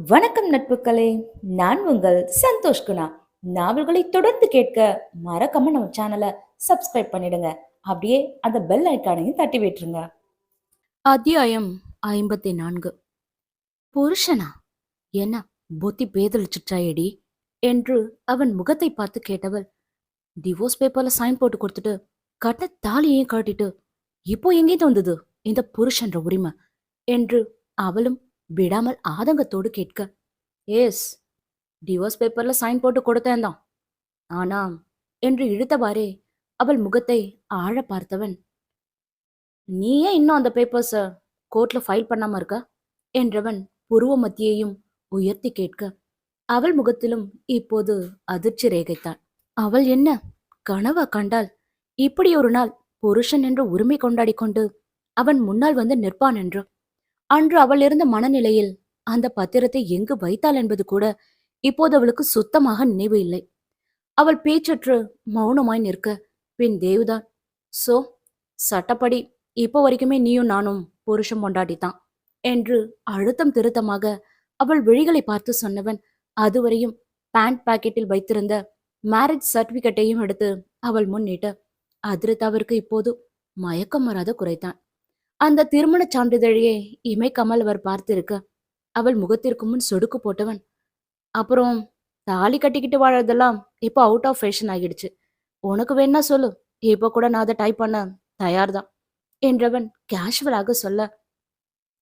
வணக்கம் நட்புகளே. நான் உங்கள் சந்தோஷ் குணா. நாவல்களை தொடர்ந்து கேட்க மறக்காம நம்ம சேனலை சப்ஸ்கிரைப் பண்ணிடுங்க. அப்படியே அந்த பெல் ஐக்கானையும் தட்டி விட்டுருங்க. அத்தியாயம் 54. புருஷனா? என்ன புத்தி பேதலிச்சுட்டாயடி என்று அவன் முகத்தை பார்த்து கேட்டவள், டிவோர்ஸ் பேப்பர்ல சைன் போட்டு கொடுத்துட்டு கட்ட தாலியையும் காட்டிட்டு இப்போ எங்கேந்து வந்தது இந்த புருஷன்ற உரிமை என்று அவளும் விடாமல் ஆதங்கத்தோடு கேட்க, எஸ், டிவோர்ஸ் பேப்பர்ல சைன் போட்டு கொடுத்தேன் தான். ஆனா என்று இழுத்தவாறே அவள் முகத்தை ஆழ பார்த்தவன், நீ ஏன் இன்னும் அந்த பேப்பர்ஸ கோர்ட்ல ஃபைல் பண்ணாம இருக்க என்றவன் புருவ மத்தியையும் உயர்த்தி கேட்க, அவள் முகத்திலும் இப்போது அதிர்ச்சி ரேகைத்தான். அவள் என்ன கனவா கண்டாள்? இப்படி ஒரு நாள் புருஷன் என்று உரிமை கொண்டாடி கொண்டு அவன் முன்னால் வந்து நிற்பான் என்று. அன்று அவள் இருந்த மனநிலையில் அந்த பத்திரத்தை எங்கு வைத்தாள் என்பது கூட இப்போது அவளுக்கு சுத்தமாக நினைவு இல்லை. அவள் பேச்சற்று மௌனமாய் நிற்க, பின் தேவ்தான், சோ சட்டப்படி இப்போ வரைக்குமே நீயும் நானும் புருஷன் பொண்டாட்டித்தான் என்று அழுத்தம் திருத்தமாக அவள் விழிகளை பார்த்து சொன்னவன், அதுவரையும் பேண்ட் பாக்கெட்டில் வைத்திருந்த மேரேஜ் சர்டிபிகேட்டையும் எடுத்து அவள் முன் நீட்ட, அதிர்த்தவருக்கு இப்போது மயக்கம் வராத குறைத்தான். அந்த திருமணச் சான்றிதழையே இமைக்காமல் அவர் பார்த்திருக்க, அவள் முகத்திற்கு முன் சொடுக்கு போட்டவன், அப்புறம் தாலி கட்டிக்கிட்டு வாழறதெல்லாம் இப்போ அவுட் ஆஃப் ஃபேஷன் ஆகிடுச்சு. உனக்கு வேணா சொல்லு, இப்போ கூட நான் அதை டைப் பண்ண தயார்தான் என்றவன் கேஷுவலாக சொல்ல,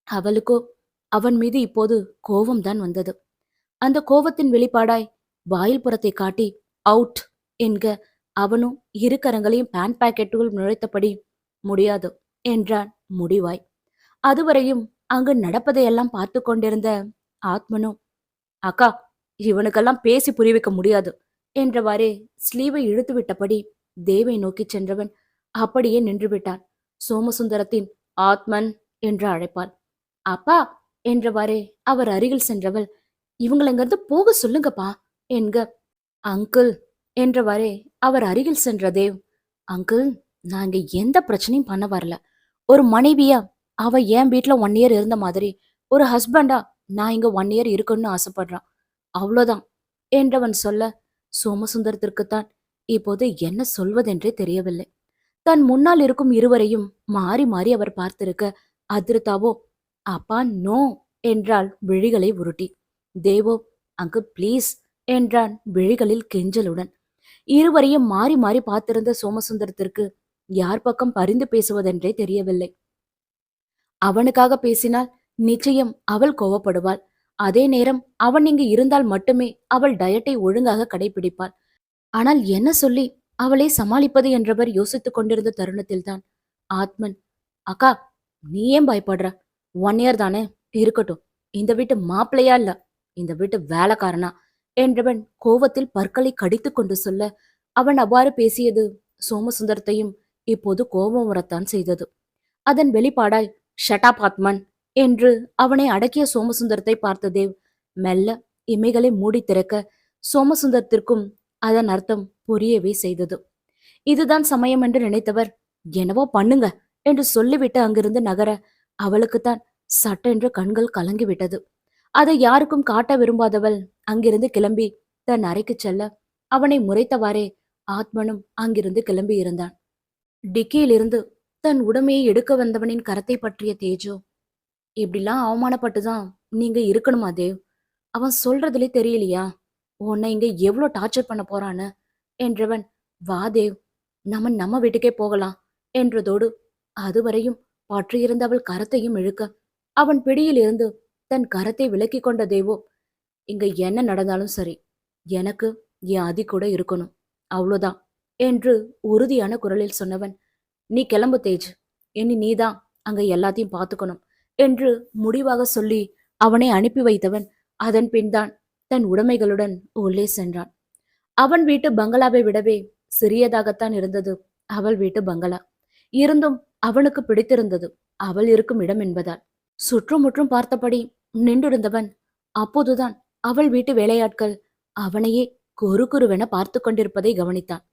அவளுக்கோ அவன் மீது இப்போது கோபம்தான் வந்தது. அந்த கோபத்தின் வெளிப்பாடாய் வாயில் புறத்தை காட்டி அவுட் என்க அவனும் இரு கரங்களையும் பேண்ட் பாக்கெட்டுக்குள் நுழைத்தபடி, முடியாது என்றான் முடிவாய். அதுவரையும் அங்கு நடப்பதையெல்லாம் பார்த்து கொண்டிருந்த ஆத்மனோ, அக்கா, இவனுக்கெல்லாம் பேசி புரிய வைக்க முடியாது என்றவாறே ஸ்லீவை இழுத்து விட்டபடி தேவை நோக்கி சென்றவன் அப்படியே நின்று விட்டான். சோமசுந்தரத்தின் ஆத்மன் என்று அழைப்பாள். அப்பா என்றவாறே அவர் அருகில் சென்றவள், இவங்களங்கிருந்து போக சொல்லுங்கப்பா என்க. அங்கிள் என்றவாறே அவர் அருகில் சென்ற தேவ், அங்கிள், நான் இங்க எந்த பிரச்சனையும் பண்ண வரல. ஒரு மனைவியா அவ என் வீட்டுல 1 இயர் இருந்த மாதிரி ஒரு ஹஸ்பண்டா நான் இங்க 1 இயர் இருக்கணும்னு ஆசைப்படுறான், அவ்வளோதான் என்றவன் சொல்ல, சோமசுந்தரத்திற்குத்தான் இப்போது என்ன சொல்வதென்றே தெரியவில்லை. தன் முன்னால் இருக்கும் இருவரையும் மாறி மாறி அவர் பார்த்திருக்க, அதிர்தாவோ அப்பா நோ என்றாள் விழிகளை உருட்டி. தேவோ அங்கு ப்ளீஸ் என்றான் விழிகளில் கெஞ்சலுடன். இருவரையும் மாறி மாறி பார்த்திருந்த சோமசுந்தரத்திற்கு யார் பக்கம் பரிந்து பேசுவதென்றே தெரியவில்லை. அவனுக்காக பேசினால் நிச்சயம் அவள் கோவப்படுவாள். அதே நேரம் அவன் இங்கு இருந்தால் மட்டுமே அவள் டயட்டை ஒழுங்காக கடைபிடிப்பாள். ஆனால் என்ன சொல்லி அவளை சமாளிப்பது என்றவர் யோசித்துக் கொண்டிருந்த தருணத்தில்தான் ஆத்மன், அக்கா, நீ ஏன் பயப்படுற? 1 இயர் தானே, இருக்கட்டும். இந்த வீட்டு மாப்பிள்ளையா இல்ல, இந்த வீட்டு வேலைக்காரனா என்றவன் கோவத்தில் பற்களை கடித்து கொண்டு சொல்ல, அவன் அவ்வாறு பேசியது சோமசுந்தரத்தையும் இப்போது கோபம் வரத்தான் செய்தது. அதன் வெளிப்பாடாய் ஷட்டாப் ஆத்மன் என்று அவனை அடக்கிய சோமசுந்தரத்தை பார்த்த தேவ் மெல்ல இமைகளை மூடி திறக்க, சோமசுந்தரத்திற்கும் அதன் அர்த்தம் புரியவே செய்தது. இதுதான் சமயம் என்று நினைத்தவர், என்னவோ பண்ணுங்க என்று சொல்லிவிட்டு அங்கிருந்து நகர, அவளுக்குத்தான் சட்டென்று கண்கள் கலங்கிவிட்டது. அதை யாருக்கும் காட்ட விரும்பாதவள் அங்கிருந்து கிளம்பி தன் அறைக்கு செல்ல, அவனை முறைத்தவாறே ஆத்மனும் அங்கிருந்து கிளம்பி இருந்தான். டிக்கியிலிருந்து தன் உடமையை எடுக்க வந்தவனின் கரத்தை பற்றிய தேஜோ, இப்படிலாம் அவமானப்பட்டுதான் நீங்க இருக்கணுமா தேவ்? அவன் சொல்றதுலே தெரியலையா உன்னை இங்க எவ்வளவு டார்ச்சர் பண்ண போறான்னு என்றவன், வா தேவ், நம்ம வீட்டுக்கே போகலாம் என்றதோடு அதுவரையும் பற்றியிருந்த அவள் கரத்தையும் இழுக்க, அவன் பிடியில் இருந்து தன் கரத்தை விலக்கி கொண்ட தேவோ, இங்க என்ன நடந்தாலும் சரி, எனக்கு என் ஆதி கூட இருக்கணும், அவ்வளோதான் என்று உறுதியான குரலில் சொன்னவன், நீ கிளம்பு தேஜ், இனி நீதான் அங்க எல்லாத்தையும் பார்த்துக்கணும் என்று முடிவாக சொல்லி அவனை அனுப்பி வைத்தவன் அதன் பின்தான் தன் உடைமைகளுடன் உள்ளே சென்றான். அவன் வீட்டு பங்களாவை விடவே சிறியதாகத்தான் இருந்தது அவள் வீட்டு பங்களா. இருந்தும் அவனுக்கு பிடித்திருந்தது அவள் இருக்கும் இடம் என்பதால். சுற்றுமுற்றும் பார்த்தபடி நின்றிருந்தவன் அப்போதுதான் அவள் வீட்டு வேலையாட்கள் அவனையே குறுகுறுவென பார்த்து கொண்டிருப்பதை கவனித்தான்.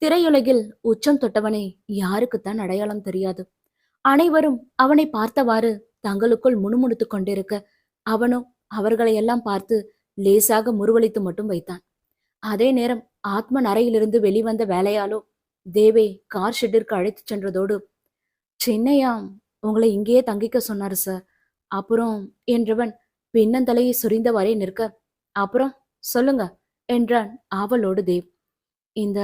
திரையுலகில் உச்சம் தொட்டவனை யாருக்குத்தான் அடையாளம் தெரியாது. அனைவரும் அவனை பார்த்தவாறு தங்களுக்குள் முணுமுணுத்துக் கொண்டிருக்க, அவனோ அவர்களை எல்லாம் பார்த்து லேசாக முறுவலித்து மட்டும் வைத்தான். அதே நேரம் ஆத்மன் அறையிலிருந்து வெளிவந்த வேலையாளோ தேவை கார் ஷெட்டிற்கு அழைத்துச் சென்றதோடு, சின்னையா உங்களை இங்கேயே தங்கிக்க சொன்னாரு சார். அப்புறம் என்றவன் பின்னந்தலையை சொரிந்தவாறே நிற்க, அப்புறம் சொல்லுங்க என்றான் ஆவலோடு தேவ். இந்த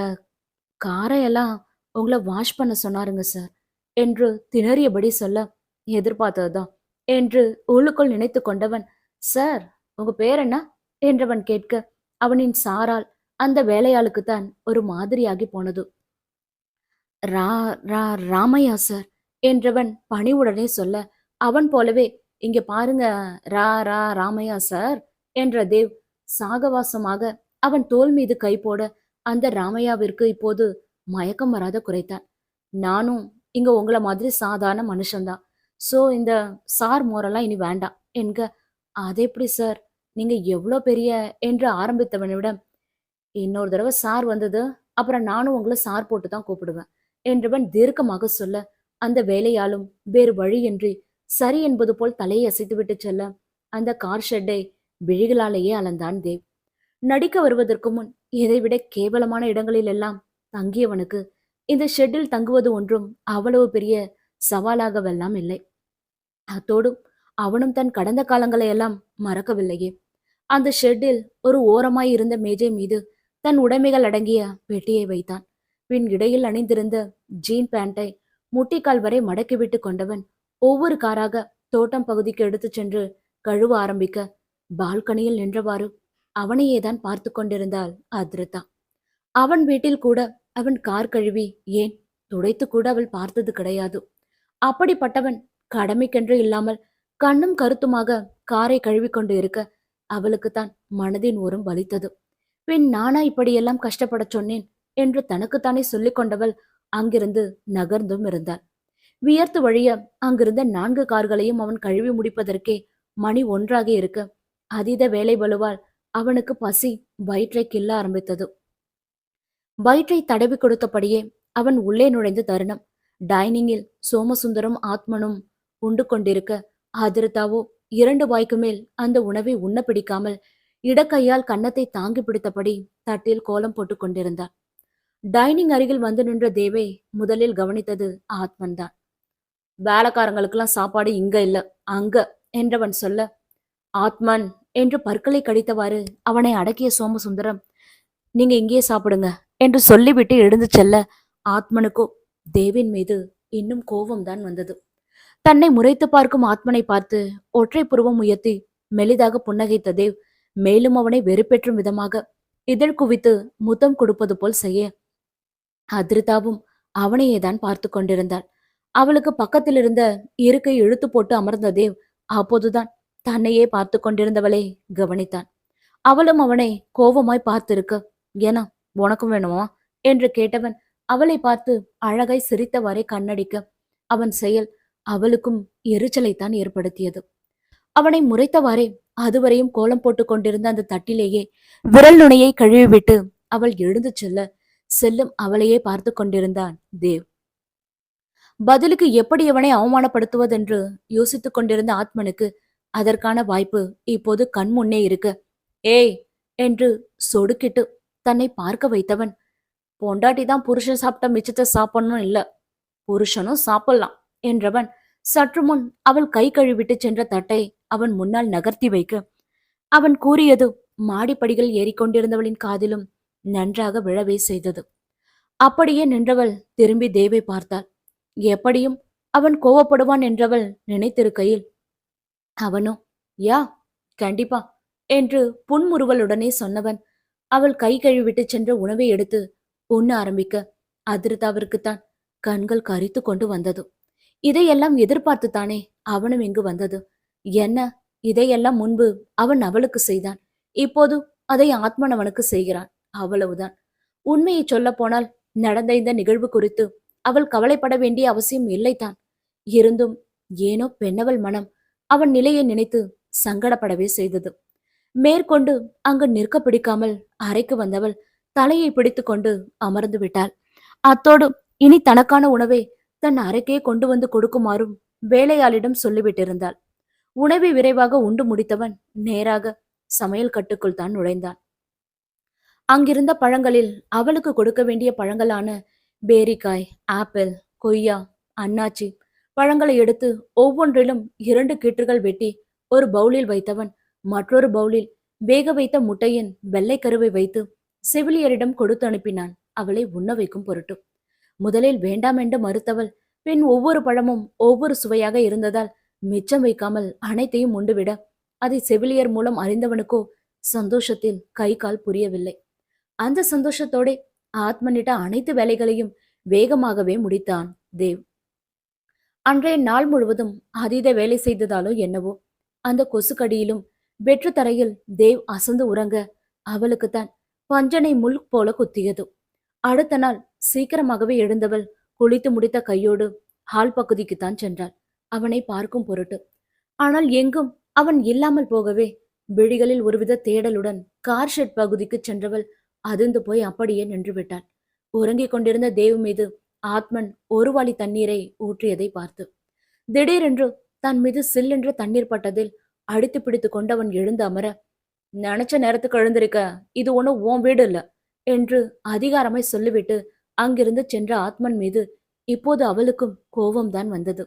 காரையெல்லாம் உங்களை வாஷ் பண்ண சொன்னாருங்க சார் என்று திணறியபடி சொல்ல, எதிர்பார்த்ததுதான் என்று உள்ளுக்குள் நினைத்து கொண்டவன், சார் உங்க பேர் என்ன என்றவன் கேட்க, அவனின் சாரால் அந்த வேலையாளுக்குத்தான் ஒரு மாதிரியாகி போனது. ரா ரா ராமையா சார் என்றவன் பணிவுடனே சொல்ல, அவன் போலவே இங்க பாருங்க ரா ரா ராமையா சார் என்ற தேவ் சாகவாசமாக அவன் தோள் மீது கை போட, அந்த ராமையாவிற்கு இப்போது மயக்கம் வராத குறைத்தான். நானும் இங்க உங்களை மாதிரி சாதாரண மனுஷன்தான். சோ இந்த சார் மோரெல்லாம் இனி வேண்டாம் என்க. அது எப்படி சார், நீங்க எவ்வளோ பெரிய என்று ஆரம்பித்தவனிடம், இன்னொரு தடவை சார் வந்தது அப்புறம் நானும் உங்களை சார் போட்டு தான் கூப்பிடுவேன் என்றவன் தீர்க்கமாக சொல்ல, அந்த வேலையாலும் வேறு வழியின்றி சரி என்பது போல் தலையை அசைத்துவிட்டு செல்ல, அந்த கார் ஷெட்டை விழிகளாலேயே அளந்தான் தேவ். நடிக்க வருவதற்கு முன் இதைவிட கேவலமான இடங்களில் எல்லாம் தங்கியவனுக்கு இந்த ஷெட்டில் தங்குவது ஒன்றும் அவ்வளவு பெரிய சவாலாகவெல்லாம் இல்லை. அத்தோடும் அவனும் தன் கடந்த காலங்களை எல்லாம் மறக்கவில்லையே. அந்த ஷெட்டில் ஒரு ஓரமாய் இருந்த மேஜை மீது தன் உடைமைகள் அடங்கிய பெட்டியை வைத்தான். பின் இடையில் அணிந்திருந்த ஜீன் பேண்டை முட்டிக்கால் வரை மடக்கிவிட்டு கொண்டவன் ஒவ்வொரு காராக தோட்டம் பகுதிக்கு எடுத்துச் சென்று கழுவ ஆரம்பிக்க, பால்கனியில் நின்றவாறு அவனையேதான் பார்த்து கொண்டிருந்தாள் அதிருதா. அவன் வீட்டில் கூட அவன் கார் கழுவி, ஏன் துடைத்து கூட அவள் பார்த்தது கிடையாது. அப்படிப்பட்டவன் கடமைக்கென்று இல்லாமல் கண்ணும் கருத்துமாக காரை கழுவி கொண்டு இருக்க, அவளுக்குத்தான் மனதின் ஓரம் வலித்தது. பின் நானா இப்படியெல்லாம் கஷ்டப்படச் சொன்னேன் என்று தனக்குத்தானே சொல்லிக் கொண்டவள் அங்கிருந்து நகர்ந்தும் இருந்தாள். வியர்த்து வழிய அங்கிருந்த 4 கார்களையும் அவன் கழுவி முடிப்பதற்கே மணி 1 இருக்க, அதீத வேலை பளுவால் அவனுக்கு பசி வயிற்றை கிள்ள ஆரம்பித்தது. வயிற்றை தடவி கொடுத்தபடியே அவன் உள்ளே நுழைந்த தருணம், டைனிங்கில் சோமசுந்தரம் ஆத்மனும் உண்டு கொண்டிருக்க, அதிருதாவோ 2 வாய்க்கு மேல் அந்த உணவை உண்ண பிடிக்காமல் இடக்கையால் கன்னத்தை தாங்கி பிடித்தபடி தட்டில் கோலம் போட்டுக் கொண்டிருந்தார். டைனிங் அருகில் வந்து நின்ற தேவை முதலில் கவனித்தது ஆத்மன் தான். வேலைக்காரங்களுக்கெல்லாம் சாப்பாடு இங்க இல்ல அங்க என்றவன் சொல்ல, ஆத்மன் என்று பற்களை கடித்தவாறு அவனை அடக்கிய சோமசுந்தரம், நீங்க இங்கேயே சாப்பிடுங்க என்று சொல்லிவிட்டு எழுந்து செல்ல, ஆத்மனுக்கோ தேவின் மீது இன்னும் கோபம்தான் வந்தது. தன்னை முறைத்து பார்க்கும் ஆத்மனை பார்த்து ஒற்றை புருவம் உயர்த்தி மெலிதாக புன்னகைத்த தேவ் மேலும் அவனை வெறுப்பேற்றும் விதமாக இதழ் குவித்து முத்தம் கொடுப்பது போல் செய்ய, அதிருதாவும் அவனையேதான் பார்த்து கொண்டிருந்தாள். அவளுக்கு பக்கத்தில் இருந்த இருக்கை இழுத்து போட்டு அமர்ந்த தேவ் அப்போதுதான் தன்னையே பார்த்து கொண்டிருந்தவளை கவனித்தான். அவளும் அவனை கோபமாய் பார்த்திருக்க, ஏனா உனக்கும் வேணுமா என்று கேட்டவன் அவளை பார்த்து அழகாய் சிரித்தவாறே கண்ணடிக்க, அவன் செயல் அவளுக்கும் எரிச்சலைத்தான் ஏற்படுத்தியது. அவனை முறைத்தவாறே அதுவரையும் கோலம் போட்டு கொண்டிருந்த அந்த தட்டிலேயே விரல் நுனியை கழுவிவிட்டு அவள் எழுந்து செல்லும் அவளையே பார்த்து கொண்டிருந்தான் தேவ். பதிலுக்கு எப்படி அவனை அவமானப்படுத்துவதென்று யோசித்துக் கொண்டிருந்த ஆத்மனுக்கு அதற்கான வாய்ப்பு இப்போது கண்முன்னே இருக்க, ஏய் என்று சொடுக்கிட்டு தன்னை பார்க்க வைத்தவன், பொண்டாட்டி தான் புருஷன் சாப்பிட்ட மிச்சத்தை சாப்பிடணும் இல்ல, புருஷனும் சாப்பிடலாம் என்றவன் சற்று முன் அவள் கை கழுவிட்டு சென்ற தட்டை அவன் முன்னால் நகர்த்தி வைக்க, அவன் கூறியது மாடிப்படிகள் ஏறிக்கொண்டிருந்தவளின் காதிலும் நன்றாக விழவே செய்தது. அப்படியே நின்றவள் திரும்பி தேவை பார்த்தாள். எப்படியும் அவன் கோவப்படுவான் என்றவள் நினைத்திருக்கையில், அவனோ யா கண்டிப்பா என்று புன்முறுவலுடனே சொன்னவன் அவள் கை கழுவிட்டு சென்ற உணவை எடுத்து உண்ண ஆரம்பிக்க, அதிருதாவிற்குத்தான் கண்கள் கரித்து கொண்டு வந்தது. இதையெல்லாம் எதிர்பார்த்துத்தானே அவனும் இங்கு வந்தது. என்ன, இதையெல்லாம் முன்பு அவன் அவளுக்கு செய்தான், இப்போது அதை ஆத்மன் அவனுக்கு செய்கிறான், அவ்வளவுதான். உண்மையை சொல்ல போனால் நடந்த இந்த நிகழ்வு குறித்து அவள் கவலைப்பட வேண்டிய அவசியம் இல்லைத்தான். இருந்தும் ஏனோ பெண்ணவள் மனம் அவன் நிலையை நினைத்து சங்கடப்படவே செய்தது. மேற்கொண்டு அங்கு நிற்க பிடிக்காமல் அறைக்கு வந்தவள் தலையை பிடித்து கொண்டு அமர்ந்து விட்டாள். அத்தோடு இனி தனக்கான உணவை தன் அறைக்கே கொண்டு வந்து கொடுக்குமாறும் வேலையாளிடம் சொல்லிவிட்டிருந்தாள். உணவை விரைவாக உண்டு முடித்தவன் நேராக சமையல் கட்டுக்குள் தான் நுழைந்தான். அங்கிருந்த பழங்களில் அவளுக்கு கொடுக்க வேண்டிய பழங்களான பேரிக்காய், ஆப்பிள், கொய்யா, அன்னாச்சி பழங்களை எடுத்து ஒவ்வொன்றிலும் 2 கீற்றுகள் வெட்டி ஒரு பவுலில் வைத்தவன் மற்றொரு பவுலில் வேக வைத்த முட்டையின் வெள்ளைக்கருவை வைத்து செவிலியரிடம் கொடுத்து அனுப்பினான், அவளை உண்ண வைக்கும் பொருட்டு. முதலில் வேண்டாம் என்று மறுத்தவள் பின் ஒவ்வொரு பழமும் ஒவ்வொரு சுவையாக இருந்ததால் மிச்சம் வைக்காமல் அனைத்தையும் உண்டுவிட அதை செவிலியர் மூலம் அறிந்தவனுக்கோ சந்தோஷத்தில் கை கால் புரியவில்லை. அந்த சந்தோஷத்தோட ஆத்மனிட்ட அனைத்து வேலைகளையும் வேகமாகவே முடித்தான் தேவ். அன்றைய நாள் முழுவதும் அதீத வேலை செய்ததாலோ என்னவோ அந்த கொசுக்கடியிலும் வெற்று தரையில் தேவ் அசந்து உறங்க அவளுக்குத்தான் பஞ்சனை முள் போல குத்தியது. அடுத்த நாள் சீக்கிரமாகவே எழுந்தவள் குளித்து முடித்த கையோடு ஹால் பகுதிக்குத்தான் சென்றாள், அவனை பார்க்கும் பொருட்டு. ஆனால் எங்கும் அவன் இல்லாமல் போகவே விழிகளில் ஒருவித தேடலுடன் கார் ஷெட் பகுதிக்கு சென்றவள் அதிர்ந்து போய் அப்படியே நின்று விட்டாள். உறங்கிக் கொண்டிருந்த தேவ் மீது ஆத்மன் ஒரு வாளி தண்ணீரை ஊற்றியதை பார்த்து திடீரென்று தன் மீது சில்லென்று தண்ணீர் பட்டதில் அடித்து பிடித்து கொண்டவன் எழுந்து அமர, நினைச்ச நேரத்துக்கு எழுந்திருக்க, இது ஒன்னும் உன் வீடு இல்ல என்று அதிகாரமாய் சொல்லிவிட்டு அங்கிருந்து சென்ற ஆத்மன் மீது இப்போது அவளுக்கும் கோபம்தான் வந்தது.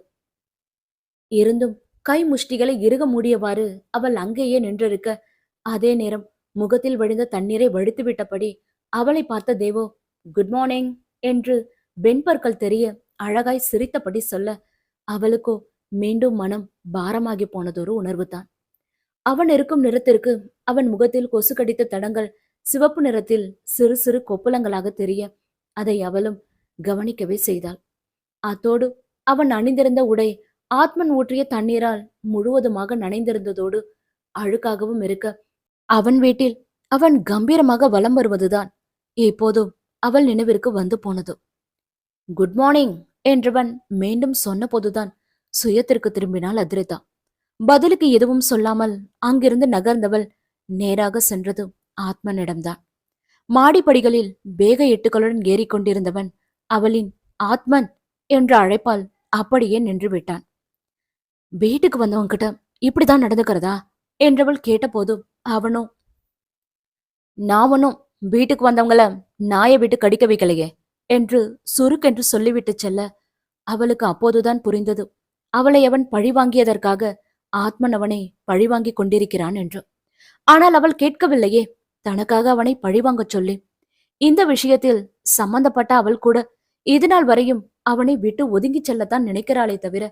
இருந்தும் கை முஷ்டிகளை இறுக மூடியவாறு அவள் அங்கேயே நின்றிருக்க, அதே நேரம் முகத்தில் வழிந்த தண்ணீரை வடித்து விட்டபடி அவளை பார்த்த தேவோ குட் மார்னிங் என்று வெண்பற்கள் தெரிய அழகாய் சிரித்தபடி சொல்ல, அவளுக்கோ மீண்டும் மனம் பாரமாகி போனதொரு உணர்வு தான். அவன் இருக்கும் நிறத்திற்கு அவன் முகத்தில் கொசு கடித்த தடங்கள் சிவப்பு நிறத்தில் சிறு சிறு கொப்புளங்களாக தெரிய அதை அவளும் கவனிக்கவே செய்தாள். அத்தோடு அவன் அணிந்திருந்த உடை ஆத்மன் ஊற்றிய தண்ணீரால் முழுவதுமாக நனைந்திருந்ததோடு அழுக்காகவும் இருக்க, அவன் வீட்டில் அவன் கம்பீரமாக வலம் வருவதுதான் இப்போதும் அவள் நினைவிற்கு வந்து போனது. குட் மார்னிங் என்றவன் மீண்டும் சொன்ன போதுதான் சுயத்திற்கு திரும்பினாள் அதிரிதா. பதிலுக்கு எதுவும் சொல்லாமல் அங்கிருந்து நகர்ந்தவள் நேராக சென்றது ஆத்மனிடம்தான். மாடிப்படிகளில் வேக எட்டுகளுடன் ஏறிக்கொண்டிருந்தவன் அவளின் ஆத்மன் என்ற அழைப்பால் அப்படியே நின்று விட்டான். வீட்டுக்கு வந்தவன்கிட்ட இப்படிதான் நடந்துக்கிறதா என்றவள் கேட்டபோது அவனோ, நான் ஒன்னும் வீட்டுக்கு வந்தவங்கள நாயை விட்டு கடிக்க வைக்கலையே என்று சுருக்கென்று சொல்லிவிட்டு செல்ல, அவளுக்கு அப்போதுதான் புரிந்தது அவளை அவன் பழிவாங்கியதற்காக ஆத்மன் அவனை பழிவாங்கி கொண்டிருக்கிறான் என்று. ஆனால் அவள் கேட்கவில்லையே தனக்காக அவனை பழிவாங்கச் சொல்லி. இந்த விஷயத்தில் சம்பந்தப்பட்ட அவள் கூட இதுநாள் வரையும் அவனை விட்டு ஒதுங்கிச் செல்லத்தான் நினைக்கிறாளே தவிர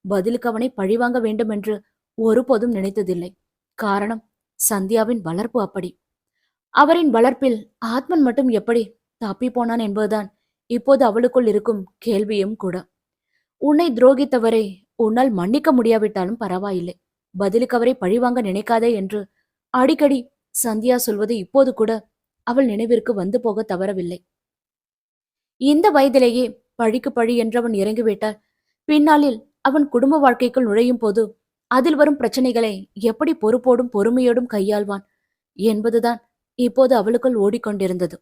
பதிலுக்கு அவனை பழிவாங்க வேண்டும் என்று ஒருபோதும் நினைத்ததில்லை. காரணம் சந்தியாவின் வளர்ப்பு அப்படி. அவரின் வளர்ப்பில் ஆத்மன் மட்டும் எப்படி தப்பி போனான் என்பதுதான் இப்போது அவளுக்குள் இருக்கும் கேள்வியும் கூட. உன்னை துரோகித்தவரை உன்னால் மன்னிக்க முடியாவிட்டாலும் பரவாயில்லை, பதிலுக்கு அவரை பழிவாங்க நினைக்காதே என்று அடிக்கடி சந்தியா சொல்வது இப்போது கூட அவள் நினைவிற்கு வந்து போக தவறவில்லை. இந்த வயதிலேயே பழிக்கு பழி என்றவன் இறங்கிவிட்டால் பின்னாளில் அவன் குடும்ப வாழ்க்கைக்குள் நுழையும் போது அதில் வரும் பிரச்சனைகளை எப்படி பொறுப்போடும் பொறுமையோடும் கையாள்வான் என்பதுதான் இப்போது அவளுக்குள் ஓடிக்கொண்டிருந்தது.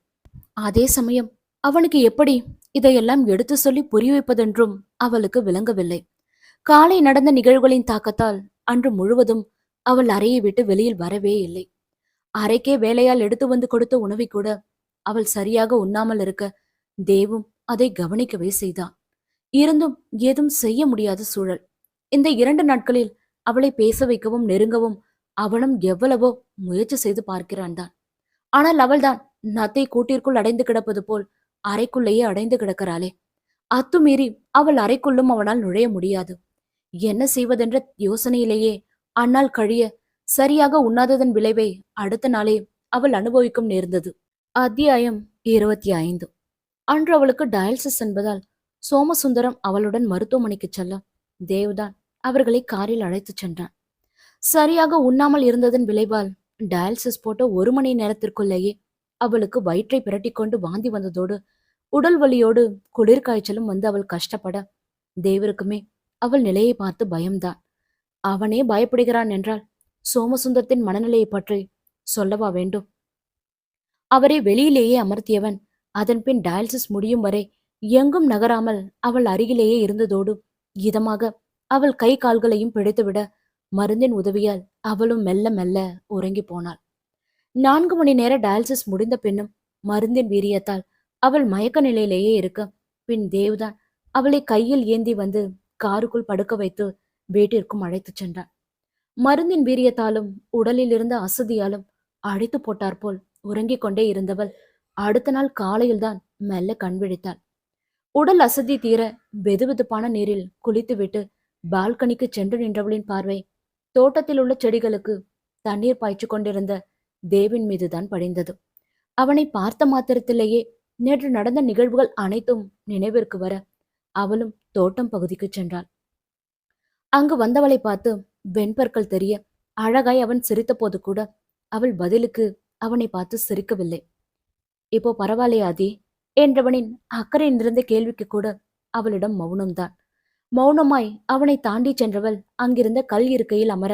அதே சமயம் அவனுக்கு எப்படி இதையெல்லாம் எடுத்து சொல்லி புரிய வைப்பதென்றும் அவளுக்கு விளங்கவில்லை. காலை நடந்த நிகழ்வுகளின் தாக்கத்தால் அன்று முழுவதும் அவள் அறையை விட்டு வெளியில் வரவே இல்லை. அறைக்கே வேலையால் எடுத்து வந்து கொடுத்த உணவை கூட அவள் சரியாக உண்ணாமல் இருக்க தேவும் அதை கவனிக்கவே செய்தான். இருந்தும் ஏதும் செய்ய முடியாத சூழல். இந்த 2 நாட்களில் அவளை பேச வைக்கவும் நெருங்கவும் அவனும் எவ்வளவோ முயற்சி செய்து பார்க்கிறான் தான். ஆனால் அவள்தான் நத்தை கூட்டிற்குள் அடைந்து கிடப்பது போல் அறைக்குள்ளேயே அடைந்து கிடக்கிறாளே. அத்துமீறி அவள் அறைக்குள்ளும் அவனால் நுழைய முடியாது. என்ன செய்வதென்ற யோசனையிலேயே அந்நாள் கழிய சரியாக உண்ணாததன் விளைவை அடுத்த நாளே அவள் அனுபவிக்கும் நேர்ந்தது. அத்தியாயம் 25. அன்று அவளுக்கு டயாலிசிஸ் என்பதால் சோமசுந்தரம் அவளுடன் மருத்துவமனைக்கு செல்ல தேவ்தான் அவர்களை காரில் அழைத்துச் சென்றான். சரியாக உண்ணாமல் இருந்ததன் விளைவால் டயாலிசிஸ் போட்ட 1 மணி நேரத்திற்குள்ளேயே அவளுக்கு வயிற்றை பிரட்டிக்கொண்டு வாந்தி வந்ததோடு உடல் வலியோடு குளிர்காய்ச்சலும் வந்து அவள் கஷ்டப்பட தேவருக்குமே அவள் நிலையை பார்த்து பயம்தான். அவனே பயப்படுகிறான் என்றால் சோமசுந்தரத்தின் மனநிலையை பற்றி சொல்லவா வேண்டும்? அவரை வெளியிலேயே அமர்த்தியவன் அதன் பின் டயாலிசிஸ் முடியும் வரை எங்கும் நகராமல் அவள் அருகிலேயே இருந்ததோடு இதமாக அவள் கை கால்களையும் பிடித்துவிட மருந்தின் உதவியால் அவளும் மெல்ல மெல்ல உறங்கி போனாள். 4 மணி நேர டயாலிசிஸ் முடிந்த பின்னும் மருந்தின் வீரியத்தால் அவள் மயக்க நிலையிலேயே இருக்க, பின் தேவ்தான் அவளை கையில் ஏந்தி வந்து காருக்குள் படுக்க வைத்து வீட்டிற்கும் அழைத்துச் சென்றான். மருந்தின் வீரியத்தாலும் உடலில் இருந்த அசதியாலும் அழைத்து போட்டாற்போல் உறங்கிக் கொண்டே இருந்தவள் அடுத்த நாள் காலையில்தான் மெல்ல கண் விழித்தாள். உடல் அசதி தீர வெதுவெதுப்பான நீரில் குளித்துவிட்டு பால்கனிக்கு சென்று நின்றவளின் பார்வை தோட்டத்தில் உள்ள செடிகளுக்கு தண்ணீர் பாய்ச்சி கொண்டிருந்த தேவின் மீதுதான் படிந்தது. அவனை பார்த்த மாத்திரத்திலேயே நேற்று நடந்த நிகழ்வுகள் அனைத்தும் நினைவிற்கு வர அவளும் தோட்டம் பகுதிக்கு சென்றாள். அங்கு வந்தவளை பார்த்து வெண்பற்கள் தெரிய அழகாய் அவன் சிரித்த போது கூட அவள் பதிலுக்கு அவனை பார்த்து சிரிக்கவில்லை. இப்போ பரவாயில்லையா ஆதி என்றவனின் அக்கறை நிறைந்த கேள்விக்கு கூட அவளிடம் மௌனம்தான். மௌனமாய் அவனை தாண்டி சென்றவள் அங்கிருந்த கல் இருக்கையில் அமர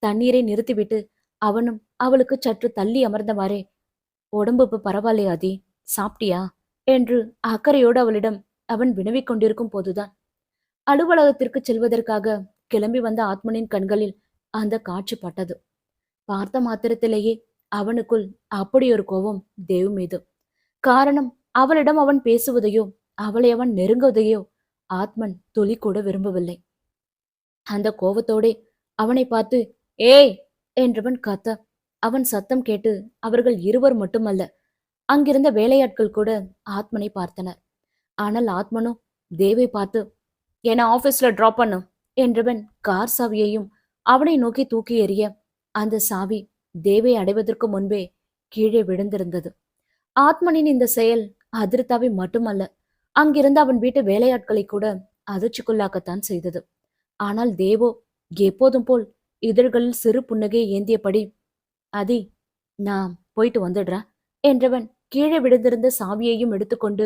தண்ணீரை நிறுத்திவிட்டு அவனும் அவளுக்கு சற்று தள்ளி அமர்ந்தவாறே, உடம்பு இப்ப பரவாயில்லையா ஆதி, சாப்பிட்டியா என்று அக்கறையோடு அவளிடம் அவன் வினவிக் கொண்டிருக்கும் போதுதான் அலுவலகத்திற்கு செல்வதற்காக கிளம்பி வந்த ஆத்மனின் கண்களில் அந்த காட்சி பட்டது. பார்த்த மாத்திரத்திலேயே அவனுக்குள் அப்படி ஒரு கோபம் தேவ் மீது. காரணம், அவளிடம் அவன் பேசுவதையோ அவளை அவன் நெருங்குவதையோ ஆத்மன் துளி கூட விரும்பவில்லை. அந்த கோபத்தோடே அவனை பார்த்து ஏய் என்றவன் கத்த, அவன் சத்தம் கேட்டு அவர்கள் இருவர் மட்டுமல்ல, அங்கிருந்த வேலையாட்கள் கூட ஆத்மனை பார்த்தனர். ஆனால் ஆத்மனோ தேவை பார்த்து என்னை ஆபீஸ்ல டிராப் பண்ணு என்றவன் கார் சாவியையும் அவனை நோக்கி தூக்கி எறிய அந்த சாவி தேவை அடைவதற்கு முன்பே கீழே விழுந்திருந்தது. ஆத்மனின் இந்த செயல் அதிர்தாவை மட்டுமல்ல, அங்கிருந்த அவன் வீட்டு வேலையாட்களை கூட அதிர்ச்சிக்குள்ளாக்கத்தான் செய்தது. ஆனால் தேவோ எப்போதும் போல் இதழ்களில் சிறு புன்னகையை ஏந்தியபடி, அதி நான் போயிட்டு வந்துடுறேன் என்றவன் கீழே விழுந்திருந்த சாவியையும் எடுத்துக்கொண்டு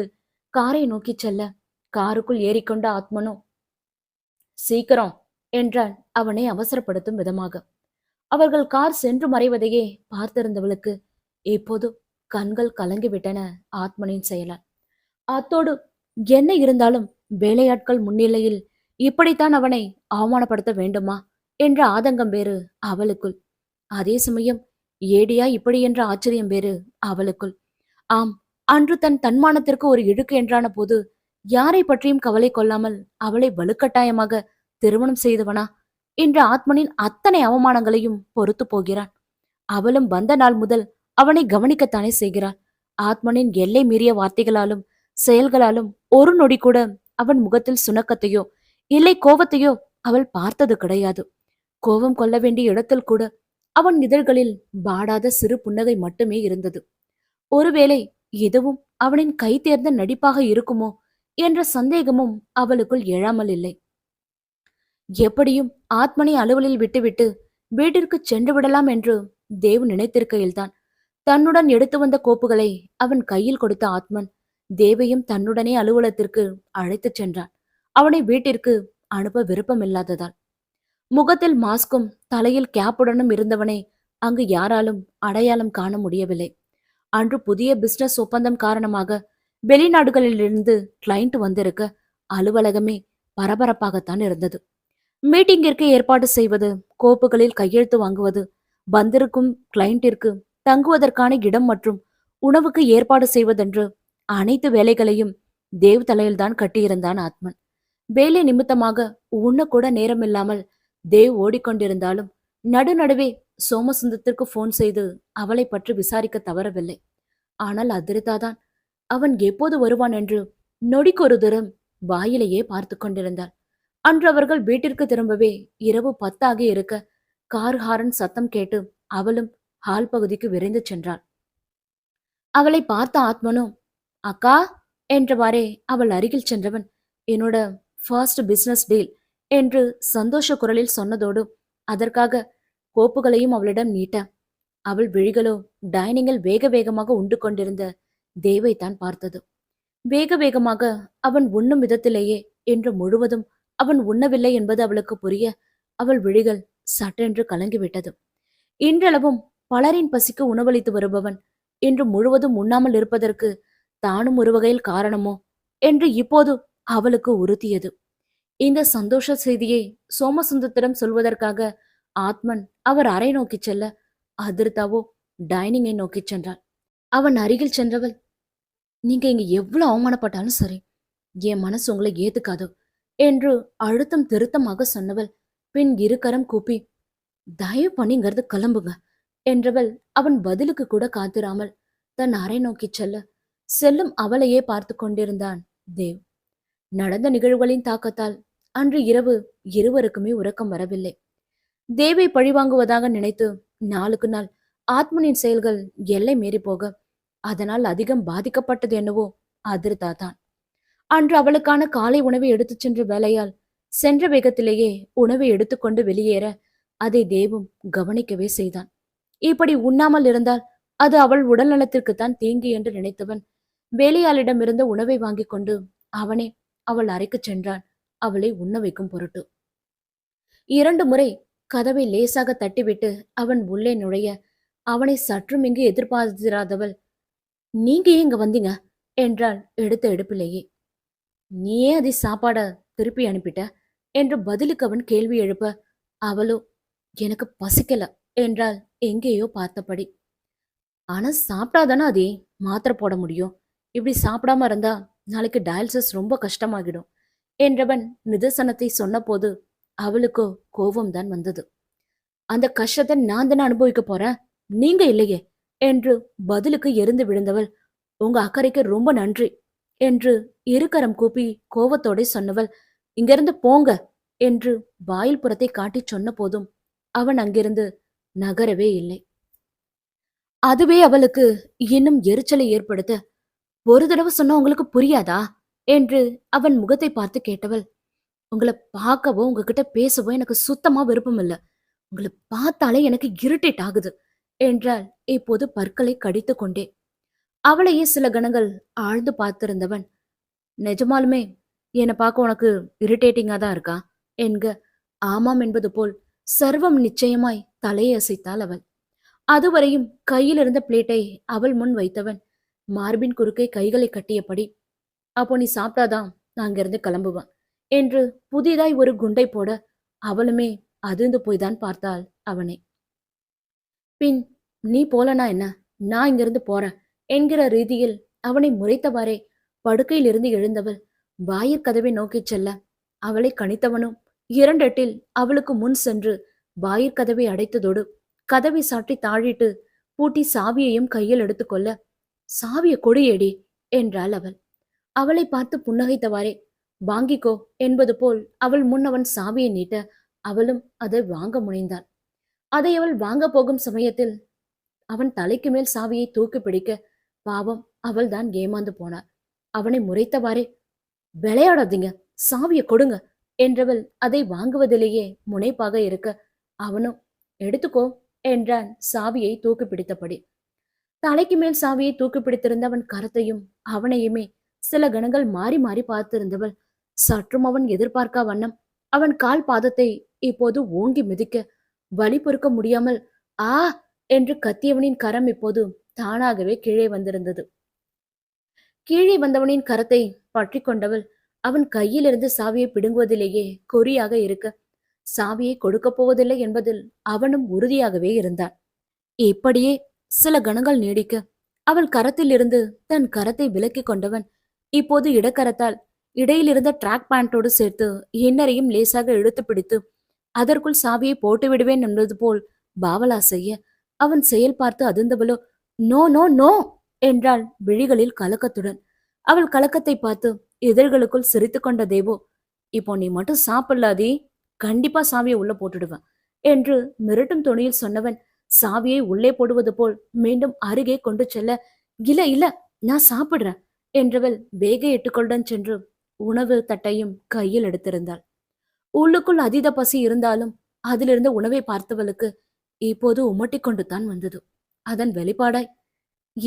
காரை நோக்கி செல்ல, காருக்குள் ஏறிக்கொண்ட ஆத்மனோ சீக்கிரம் என்றான் அவனை அவசரப்படுத்தும் விதமாக. அவர்கள் கார் சென்று மறைவதையே பார்த்திருந்தவளுக்கு இப்போது கண்கள் கலங்கிவிட்டன ஆத்மனின் செயலால். அத்தோடு என்ன இருந்தாலும் வேலையாட்கள் முன்னிலையில் இப்படித்தான் அவனை அவமானப்படுத்த வேண்டுமா என்ற ஆதங்கம் வேறு அவளுக்குள். அதே சமயம் ஏடியா இப்படி என்ற ஆச்சரியம் வேறு அவளுக்குள். ஆம், அன்று தன் தன்மானத்திற்கு ஒரு இழுக்கு என்றான போது யாரை பற்றியும் கவலை கொள்ளாமல் அவளை வலுக்கட்டாயமாக திருமணம் செய்தவனா என்ற ஆத்மனின் அத்தனை அவமானங்களையும் பொறுத்து போகிறான். அவளும் வந்த நாள் முதல் அவனை கவனிக்கத்தானே செய்கிறாள். ஆத்மனின் எல்லை மீறிய வார்த்தைகளாலும் செயல்களாலும் ஒரு நொடி கூட அவன் முகத்தில் சுணக்கத்தையோ இல்லை கோபத்தையோ அவள் பார்த்தது கிடையாது. கோபம் கொள்ள வேண்டிய இடத்தில் கூட அவன் இதழ்களில் வாடாத சிறு புன்னகை மட்டுமே இருந்தது. ஒருவேளை எதுவும் அவனின் கை தேர்ந்த நடிப்பாக இருக்குமோ என்ற சந்தேகமும் அவளுக்குள் எழாமல் இல்லை. எப்படியும் ஆத்மனை அலுவலில் விட்டுவிட்டு வீட்டிற்கு சென்று விடலாம் என்று தேவ் நினைத்திருக்கையில்தான் தன்னுடன் எடுத்து வந்த கோப்புகளை அவன் கையில் கொடுத்த ஆத்மன் தேவையும் தன்னுடனே அலுவலகத்திற்கு அழைத்துச் சென்றான். அவனை வீட்டிற்கு அனுப்ப விருப்பமில்லாததால். முகத்தில் மாஸ்கும் தலையில் கேப்புடனும் இருந்தவனை அங்கு யாராலும் அடையாளம் காண முடியவில்லை. அன்று புதிய பிசினஸ் ஒப்பந்தம் காரணமாக வெளிநாடுகளிலிருந்து கிளைண்ட் வந்திருக்க அலுவலகமே பரபரப்பாகத்தான் இருந்தது. மீட்டிங்கிற்கு ஏற்பாடு செய்வது, கோப்புகளில் கையெழுத்து வாங்குவது, வந்திருக்கும் கிளைண்டிற்கு தங்குவதற்கான இடம் மற்றும் உணவுக்கு ஏற்பாடு செய்வதென்று அனைத்து வேலைகளையும் தேவ் தலையில்தான் கட்டியிருந்தான் ஆத்மன். வேலை நிமித்தமாக உண்ணக்கூட நேரமில்லாமல் தேவ் ஓடிக்கொண்டிருந்தாலும் நடுநடுவே சோமசுந்தரத்திற்கு போன் செய்து அவளை பற்றி விசாரிக்க தவறவில்லை. ஆனால் அதிர்தாதான் அவன் எப்போது வருவான் என்று நொடிக்கு ஒரு தூரம் வாயிலேயே பார்த்து கொண்டிருந்தாள். அன்று அவர்கள் வீட்டிற்கு திரும்பவே இரவு 10 ஆகி இருக்க கார் ஹாரன் சத்தம் கேட்டு அவளும் ஹால் பகுதிக்கு விரைந்து சென்றாள். அவளை பார்த்த ஆத்மனும் அக்கா என்றவாறே அவள் அருகில் சென்றவன் என்னோட ஃபர்ஸ்ட் பிசினஸ் டீல் என்று சந்தோஷ குரலில் சொன்னதோடு அதற்காக கோப்புகளையும் அவளிடம் நீட்ட அவள் விழிகளோ டைனிங்கில் வேக வேகமாக உண்டு கொண்டிருந்த தேவைத்தான் பார்த்தது. வேக வேகமாக அவன் உண்ணும் விதத்திலேயே இன்று முழுவதும் அவன் உண்ணவில்லை என்பது அவளுக்கு புரிய அவள் விழிகள் சட்டென்று கலங்கிவிட்டது. இன்றளவும் பலரின் பசிக்கு உணவளித்து வருபவன் இன்று முழுவதும் உண்ணாமல் இருப்பதற்கு தானும் ஒரு வகையில் காரணமோ என்று இப்போது அவளுக்கு உறுத்தியது. இந்த சந்தோஷ செய்தியை சோமசுந்தரத்திடம் சொல்வதற்காக ஆத்மன் அவர் அறை நோக்கிச் செல்ல, அதிர்தாவோ டைனிங்கை நோக்கிச் சென்றாள். அவன் அருகில் சென்றவள், நீங்க இங்க எவ்வளவு அவமானப்பட்டாலும் சரி, என் மனசு உங்களை ஏத்துக்காதோ என்று அழுத்தம் திருத்தமாக சொன்னவள், பின் இருகரம் கூப்பி, தயவு பண்ணி இங்கிருந்து கிளம்புங்க என்றவள் அவன் பதிலுக்கு கூட காத்திராமல் தன் அறை நோக்கிச் செல்ல, செல்லும் அவளையே பார்த்து கொண்டிருந்தான் தேவ். நடந்த நிகழ்வுகளின் தாக்கத்தால் அன்று இரவு இருவருக்குமே உறக்கம் வரவில்லை. தேவை பழிவாங்குவதாக நினைத்து நாளுக்கு நாள் ஆத்மனின் செயல்கள் எல்லை மீறி போக, அதனால் அதிகம் பாதிக்கப்பட்டது என்னவோ அதிர்தா தான். அன்று அவளுக்கான காலை உணவை எடுத்துச் சென்ற வேலையால் சென்ற வேகத்திலேயே உணவை எடுத்துக்கொண்டு வெளியேற அதை தேவும் கவனிக்கவே செய்தான். இப்படி உண்ணாமல் இருந்தால் அது அவள் உடல் நலத்திற்குத்தான் தீங்கு என்று நினைத்தவன் வேலையாளிடமிருந்து உணவை வாங்கிக் கொண்டு அவனே அவள் அறைக்கு சென்றான், அவளை உண்ண வைக்கும் பொருட்டு. 2 முறை கதவை லேசாக தட்டிவிட்டு அவன் உள்ளே நுழைய, அவனை சற்றும் இங்கு எதிர்பார்த்திராதவள், நீங்க ஏன் இங்க வந்தீங்க என்றாள் எடுத்த எடுப்பிலேயே. நீயே அதை சாப்பாட திருப்பி அனுப்பிட்ட என்று பதிலுக்கு அவன் கேள்வி எழுப்ப, அவளோ எனக்கு பசிக்கல என்றால் எங்கேயோ பார்த்தபடி. ஆனா சாப்பிட்டாதானே அதே மாத்திரை போட முடியும், இப்படி சாப்பிடாம இருந்தா நாளைக்கு டயாலிசிஸ் ரொம்ப கஷ்டமாகிடும் என்றவன் நிதர்சனத்தை சொன்னபோது அவளுக்கோ கோபம்தான் வந்தது. அந்த கஷ்டத்தை நான் தானே அனுபவிக்க போறேன், நீங்க இல்லையே என்று பதிலுக்கு எரிந்து விழுந்தவள், உங்க அக்கறைக்கு ரொம்ப நன்றி என்று இருகரம் கூப்பி கோவத்தோட சொன்னவள், இங்கிருந்து போங்க என்று வாயில் புறத்தை காட்டிச் சொன்ன போதும் அவன் அங்கிருந்து நகரவே இல்லை. அதுவே அவளுக்கு இன்னும் எரிச்சலை ஏற்படுத்த, ஒரு தடவை சொன்னா உங்களுக்கு புரியாதா என்று அவன் முகத்தை பார்த்து கேட்டவள், உங்களை பார்க்கவோ உங்ககிட்ட பேசவோ எனக்கு சுத்தமா விருப்பம் இல்ல, உங்களை பார்த்தாலே எனக்கு இரிட்டேட் ஆகுது என்றால் இப்போது பற்களை கடித்து கொண்டே. அவளையே சில கணங்கள் ஆழ்ந்து பார்த்திருந்தவன், நிஜமாலுமே என்னை பார்க்க உனக்கு இரிட்டேட்டிங்கா தான் இருக்கா என்க, ஆமாம் என்பது போல் சர்வம் நிச்சயமாய் தலையை அசைத்தாள் அவள். அதுவரையும் கையில் இருந்த பிளேட்டை அவள் முன் வைத்தவன் மார்பின் குறுக்கே கைகளை கட்டியபடி, அப்போ நீ சாப்பிட்டாதான் நான் அங்கிருந்து கிளம்புவேன் என்று புதிதாய் ஒரு குண்டை போட, அவளுமே அதிர்ந்து போய்தான் பார்த்தாள் அவனை. பின் நீ போலனா என்ன, நான் இங்கிருந்து போறேன் என்கிற ரீதியில் அவனை முறைத்தவாறே படுக்கையிலிருந்து எழுந்தவள் வாயிற்கதவை நோக்கிச் செல்ல, அவளை கணித்தவனும் 2 எட்டில் அவளுக்கு முன் சென்று வாயிற்கதவை அடைத்ததோடு கதவை சாற்றி தாழிட்டு பூட்டி சாவியையும் கையில் எடுத்துக்கொள்ள, சாவிய கொடியேடி என்றாள் அவள். அவளை பார்த்து புன்னகைத்தவாறே, வாங்கிக்கோ என்பது போல் அவள் முன் அவன் சாவியை நீட்ட அவளும் அதை வாங்க முனைந்தாள். அதை அவள் வாங்க போகும் சமயத்தில் அவன் தலைக்கு மேல் சாவியை தூக்கி பிடிக்க, பாவம் அவள் தான் ஏமாந்து போனாள். அவனை முறைத்தவாறே, விளையாடாதீங்க, சாவியை கொடுங்க என்றவள் அதை வாங்குவதிலேயே முனைப்பாக இருக்க, அவனும் எடுத்துக்கோ என்றான் சாவியை தூக்கி பிடித்தபடி. தலைக்கு மேல் சாவியை தூக்கி பிடித்திருந்த அவன் கரத்தையும் அவனையுமே சில கணங்கள் மாறி மாறி பார்த்திருந்தவள் சற்றும் அவன் எதிர்பார்க்கா வண்ணம் அவன் கால் பாதத்தை இப்போது ஓங்கி மிதிக்க, வலி பொறுக்க முடியாமல் ஆ என்று கத்தியவனின் கரம் இப்போது தானாகவே கீழே வந்திருந்தது. கீழே வந்தவனின் கரத்தை பற்றி கொண்டவள் அவன் கையிலிருந்து சாவியை பிடுங்குவதிலேயே குறியாக இருக்க, சாவியை கொடுக்கப் போவதில்லை என்பதில் அவனும் உறுதியாகவே இருந்தான். இப்படியே சில கணங்கள் நீடிக்க, அவள் கரத்தில் இருந்து தன் கரத்தை விலக்கிக் கொண்டவன் இப்போது இடக்கரத்தால் இடையிலிருந்த டிராக் பேண்டோடு சேர்த்து இன்னரையும் லேசாக இழுத்து பிடித்து அதற்குள் சாவியை போட்டு விடுவேன் என்பது போல் பாவலா செய்ய, அவன் செயல் பார்த்து அதிர்ந்தவளோ நோ நோ நோ என்றாள் விழிகளில் கலக்கத்துடன். அவள் கலக்கத்தை பார்த்து இதழ்களுக்குள் சிரித்து கொண்ட தேவோ, இப்போ நீ மட்டும் சாப்பிடலாதே, கண்டிப்பா சாவியை உள்ள போட்டுடுவேன் என்று மிரட்டும் துணியில் சொன்னவன் சாவியை உள்ளே போடுவது போல் மீண்டும் அருகே கொண்டு செல்ல, இல்ல இல்ல நான் சாப்பிடுறேன் என்றவள் வேக எட்டுக்களுடன் சென்று உணவு தட்டையும் கையில் எடுத்திருந்தாள். உள்ளுக்குள் அதீத பசி இருந்தாலும் அதிலிருந்த உணவை பார்த்தவளுக்கு இப்போது உமட்டி கொண்டு தான் வந்தது. அதன் வெளிப்பாடாய்,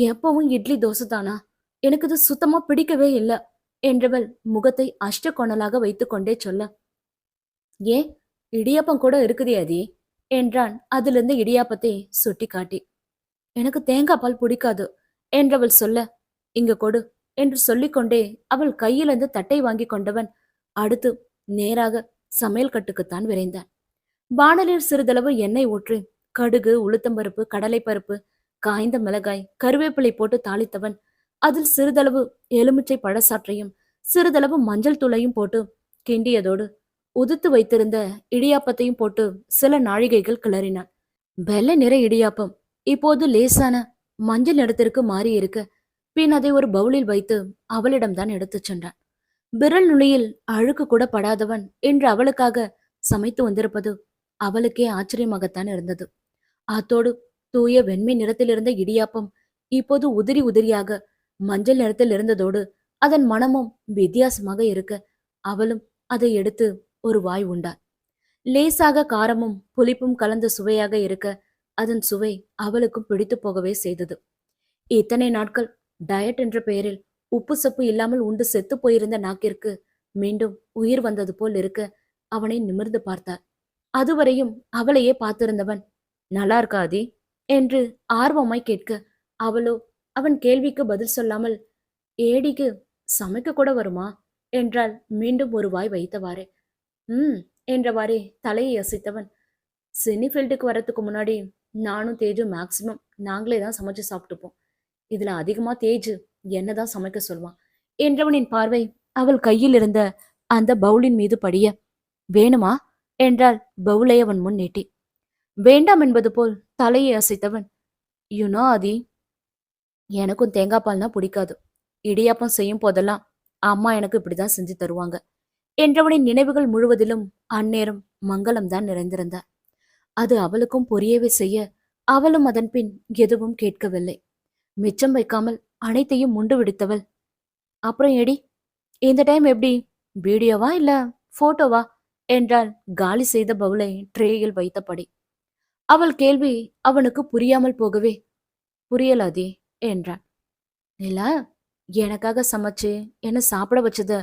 எப்பவும் இட்லி தோசை தானா, எனக்கு இது சுத்தமா பிடிக்கவே இல்லை என்றவள் முகத்தை அஷ்டகோணலாக வைத்துக் கொண்டே சொல்ல, ஏன் இடியாப்பம் கூட இருக்குதே அதே என்றான் அதிலிருந்து இடியாப்பத்தை சுட்டி காட்டி. எனக்கு தேங்காய் பால் பிடிக்காது என்றவள் சொல்ல, இங்க கொடு என்று சொல்லிக்கொண்டே அவள் கையிலிருந்து தட்டை வாங்கி கொண்டவன் அடுத்து நேராக சமையல் கட்டுக்குத்தான் விரைந்தான். வாணலில் சிறிதளவு எண்ணெய் ஊற்றி கடுகு, உளுத்தம்பருப்பு, கடலைப்பருப்பு, காய்ந்த மிளகாய், கருவேப்பிலை போட்டு தாளித்தவன் அதில் சிறிதளவு எலுமிச்சை பழச்சாற்றையும் சிறிதளவு மஞ்சள் தூளையும் போட்டு கிண்டியதோடு உதுத்து வைத்திருந்த இடியாப்பத்தையும் போட்டு சில நாழிகைகள் கிளறினான். வெள்ளை நிற இடியாப்பம் இப்போது லேசான மஞ்சள் நிறத்திற்கு மாறி இருக்க, பின் அதை ஒரு பவுலில் வைத்து அவளிடம்தான் எடுத்துச் சென்றான். விரல் நுனியில் அழுக்கு கூட படாதவன் இன்று அவளுக்காக சமைத்து வந்திருப்பது அவளுக்கே ஆச்சரியமாகத்தான் இருந்தது. அத்தோடு தூய வெண்மை நிறத்தில் இருந்த இடியாப்பம் இப்போது உதிரி உதிரியாக மஞ்சள் நிறத்தில் இருந்ததோடு அதன் மனமும் வித்தியாசமாக இருக்க, அவளும் அதை எடுத்து ஒரு வாய் உண்டாள். லேசாக காரமும் புளிப்பும் கலந்த சுவையாக இருக்க, அதன் சுவை அவளுக்கும் பிடித்து போகவே செய்தது. இத்தனை நாட்கள் டயட் என்ற பெயரில் உப்பு சப்பு இல்லாமல் உண்டு செத்து போயிருந்த நாக்கிற்கு மீண்டும் உயிர் வந்தது போல் இருக்க, அவனை நிமிர்ந்து பார்த்தாள். அதுவரையும் அவளையே பார்த்திருந்தவன், நல்லா இருக்காதி என்று ஆர்வமாய் கேட்க, அவளோ அவன் கேள்விக்கு பதில் சொல்லாமல், ஏடிக்கு சமைக்க கூட வருமா என்றால் மீண்டும் ஒரு வாய் வைத்தவாறே. ம் என்றவாறே தலையை அசைத்தவன், சினி ஃபீல்டுக்கு வரத்துக்கு முன்னாடி நானும் தேஜு மேக்சிமம் நாங்களே தான் சமைச்சு சாப்பிட்டுப்போம். இதுல அதிகமா தேஜு என்னதான் சமைக்க சொல்வான் என்றவனின் பார்வை அவள் கையில் இருந்த அந்த பவுலின் மீது படிய, வேணுமா என்றால் பவுலை அவன் முன் நீட்டி. வேண்டாம் என்பது போல் தலையை அசைத்தவன், யுனோ ஆதி, எனக்கும் தேங்காய் பால்னா பிடிக்காது. இடியாப்பம் செய்யும் போதெல்லாம் அம்மா எனக்கு இப்படிதான் செஞ்சு தருவாங்க என்றவனின் நினைவுகள் முழுவதிலும் அந்நேரம் மங்களம்தான் நிறைந்திருந்தார். அது அவளுக்கும் புரியவே செய்ய, அவளும் அதன் பின் எதுவும் கேட்கவில்லை. மிச்சம் வைக்காமல் அனைத்தையும் முண்டு விடுத்தவள், அப்புறம் எடி, இந்த டைம் எப்படி, வீடியோவா இல்ல போட்டோவா என்றால் காலி செய்த பவுலை ட்ரேயில் வைத்தபடி. அவள் கேள்வி அவனுக்கு புரியாமல் போகவே, புரியலாதே என்றான். இல்ல, எனக்காக சமைச்சு என்ன சாப்பிட வச்சத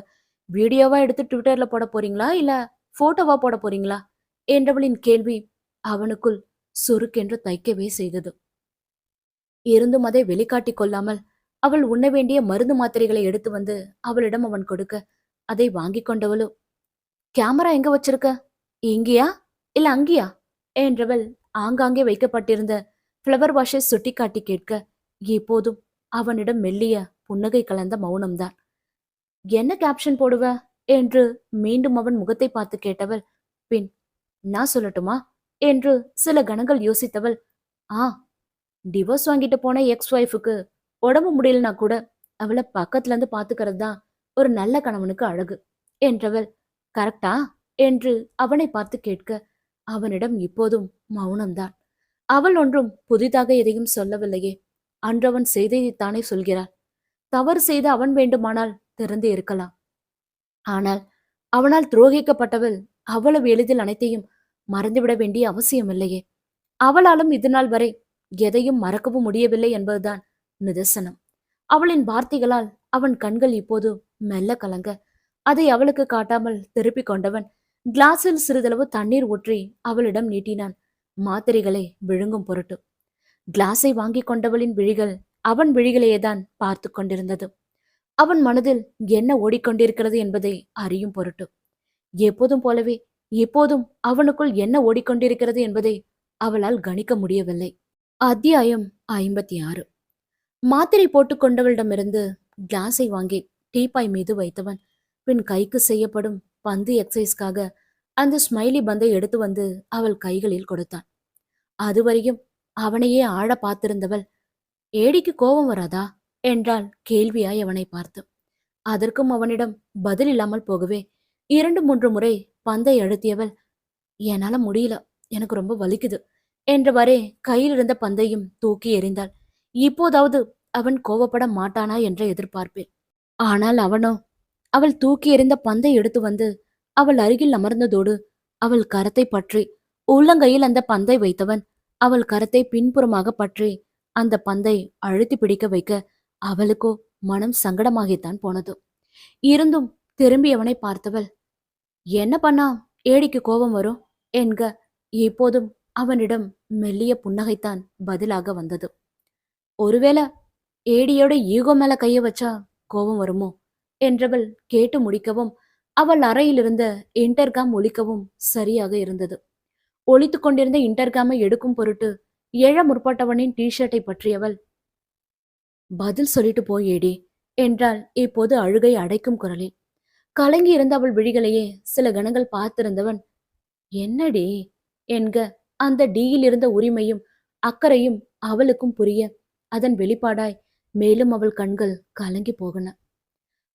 வீடியோவா எடுத்து ட்விட்டர்ல போட போறீங்களா இல்ல போட்டோவா போட போறீங்களா என்றவளின் கேள்வி அவனுக்குள் சுருக்கென்று தைக்கவே செய்தது. இருந்தும் அதை வெளிக்காட்டிக் கொள்ளாமல் அவள் உண்ண வேண்டிய மருந்து மாத்திரைகளை எடுத்து வந்து அவளிடம் அவன் கொடுக்க, அதை வாங்கி கொண்டவளோ, கேமரா எங்க வச்சிருக்க, இங்கேயா இல்ல அங்கேயா என்றவள் ஆங்காங்கே வைக்கப்பட்டிருந்த ஃப்ளவர் வாஷை சுட்டிக்காட்டி கேட்க, இப்போதும் அவனிடம் மெல்லிய புன்னகை கலந்த மௌனம்தான். என்ன கேப்ஷன் போடுவ என்று மீண்டும் அவன் முகத்தை பார்த்து கேட்டவள், பின் நான் சொல்லட்டுமா என்று சில கணங்கள் யோசித்தவள், ஆ, டிவோர்ஸ் வாங்கிட்டு போன எக்ஸ் ஒய்ஃபுக்கு உடம்பு முடியலனா கூட அவளை பக்கத்துல இருந்து பாத்துக்கிறது தான் ஒரு நல்ல கணவனுக்கு அழகு என்றவள், கரெக்டா என்று அவனை பார்த்து கேட்க, அவனிடம் இப்போதும் மௌனம்தான். அவள் ஒன்றும் புதிதாக எதையும் சொல்லவில்லையே. அன்றவன் செய்ததைத்தானே சொல்கிறாள். தவறு செய்து அவன் வேண்டுமானால் திறந்து இருக்கலாம். ஆனால் அவனால் துரோகிக்கப்பட்டவள் அவ்வளவு எளிதில் அனைத்தையும் மறந்துவிட வேண்டிய அவசியமில்லையே. அவளாலும் இதுநாள் வரை எதையும் மறக்கவும் முடியவில்லை என்பதுதான் நிதர்சனம். அவளின் வார்த்தைகளால் அவன் கண்கள் இப்போது மெல்ல கலங்க, அதை அவளுக்கு காட்டாமல் திருப்பிக் கொண்டவன் கிளாஸில் சிறிதளவு தண்ணீர் ஊற்றி அவளிடம் நீட்டினான், மாத்திரைகளை விழுங்கும் பொருட்டு. கிளாஸை வாங்கி கொண்டவளின் விழிகள் அவன் விழிகளையேதான் பார்த்து கொண்டிருந்தது. அவன் மனதில் என்ன ஓடிக்கொண்டிருக்கிறது என்பதை அறியும் பொருட்டு. எப்போதும் போலவே இப்போதும் அவனுக்குள் என்ன ஓடிக்கொண்டிருக்கிறது என்பதை அவளால் கணிக்க முடியவில்லை. அத்தியாயம் 56. மாத்திரை போட்டுக் கொண்டவளிடமிருந்து கிளாஸை வாங்கி டீப்பாய் மீது வைத்தவன் பின் கைக்கு செய்யப்படும் பந்து எக்ஸசைஸ்க்காக அந்த ஸ்மைலி பந்தை எடுத்து வந்து அவள் கைகளில் கொடுத்தான். அதுவரையும் அவனையே ஆழ பார்த்திருந்தவள், ஏடிக்கு கோபம் வராதா என்றாள் கேள்வியாய் அவனை பார்த்து. அதற்கும் அவனிடம் பதில் இல்லாமல் போகவே 2-3 முறை பந்தை அழுத்தியவள், என்னால முடியல, எனக்கு ரொம்ப வலிக்குது என்றவரே கையில் இருந்த பந்தையும் தூக்கி எறிந்தாள். இப்போதாவது அவன் கோபப்பட மாட்டானா என்ற எதிர்பார்ப்பேன். ஆனால் அவனோ அவள் தூக்கி எறிந்த பந்தை எடுத்து வந்து அவள் அருகில் அமர்ந்ததோடு அவள் கரத்தை பற்றி உள்ளங்கையில் அந்த பந்தை வைத்தவன் அவள் கரத்தை பின்புறமாக பற்றி அந்த பந்தை அழுத்தி பிடிக்க வைக்க, அவளுக்கோ மனம் சங்கடமாகித்தான் போனது. இருந்தும் திரும்பி அவனை பார்த்தவள், என்ன பண்ணா ஏடிக்கு கோபம் வரும் என்க இப்போதும் அவனிடம் மெல்லிய புன்னகைத்தான் பதிலாக வந்தது. ஒருவேளை ஏடியோட ஈகோ மேல கைய வச்சா கோபம் வருமோ என்றவள் கேட்டு முடிக்கவும் அவள் அறையில் இருந்த இன்டர்காம் ஒலிக்கவும் சரியாக இருந்தது. ஒளித்து கொண்டிருந்த இன்டர்காமை எடுக்கும் பொருட்டு எழ முற்பட்டவனின் டிஷர்ட்டை பற்றியவள், பதில் சொல்லிட்டு போயேடி என்றாள் இப்போது அழுகை அடைக்கும் குரலில். கலங்கி இருந்த அவள் விழிகளையே சில கணங்கள் பார்த்திருந்தவன், என்னடி என்க அந்த டியில் இருந்த உரிமையும் அக்கறையும் அவளுக்கும் புரிய அதன் வெளிப்பாடாய் மேலும் அவள் கண்கள் கலங்கி போகன.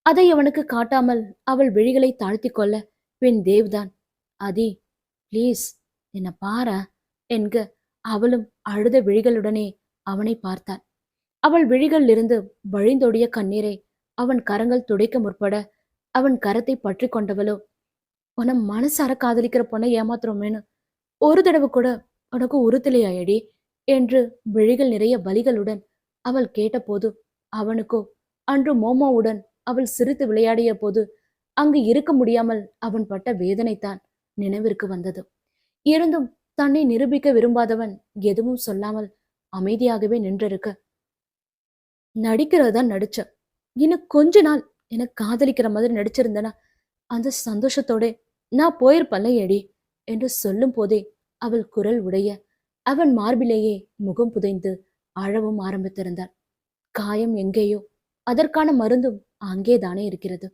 அதை அவனுக்கு காட்டாமல் அவள் விழிகளை தாழ்த்தி கொள்ள பின் தேவ்தான், அதி ப்ளீஸ் என்ன பாரா என்க அவளும் அழுத விழிகளுடனே அவனை பார்த்தாள். அவள் விழிகளிலிருந்து வழிந்தோடிய கண்ணீரை அவன் கரங்கள் துடைக்க முற்பட அவன் கரத்தை பற்றி கொண்டவளோ, உன மனசார காதலிக்கிற பொண்ணை ஏமாத்துறோமேனு ஒரு தடவை கூட உனக்கு உறுத்தலையாயடி என்று விழிகள் நிறைய வலிகளுடன் அவள் கேட்டபோது அவனுக்கோ அன்று மோமோவுடன் அவள் சிரித்து விளையாடிய போது அங்கு இருக்க முடியாமல் அவன் பட்ட வேதனைத்தான் நினைவிற்கு வந்தது. இருந்தும் தன்னை நிரூபிக்க விரும்பாதவன் எதுவும் சொல்லாமல் அமைதியாகவே நின்றிருக்க, நடிக்கிறதான் நடிச்ச, இன்னும் கொஞ்ச நாள் எனக்கு காதலிக்கிற மாதிரி நடிச்சிருந்தனா அந்த சந்தோஷத்தோட நான் போயிருப்பல்ல ஏடி என்று சொல்லும் போதே அவள் குரல் உடைய அவன் மார்பிலேயே முகம் புதைந்து அழவும் ஆரம்பித்திருந்தாள். காயம் எங்கேயோ அதற்கான மருந்தும் அங்கேதானே இருக்கிறது.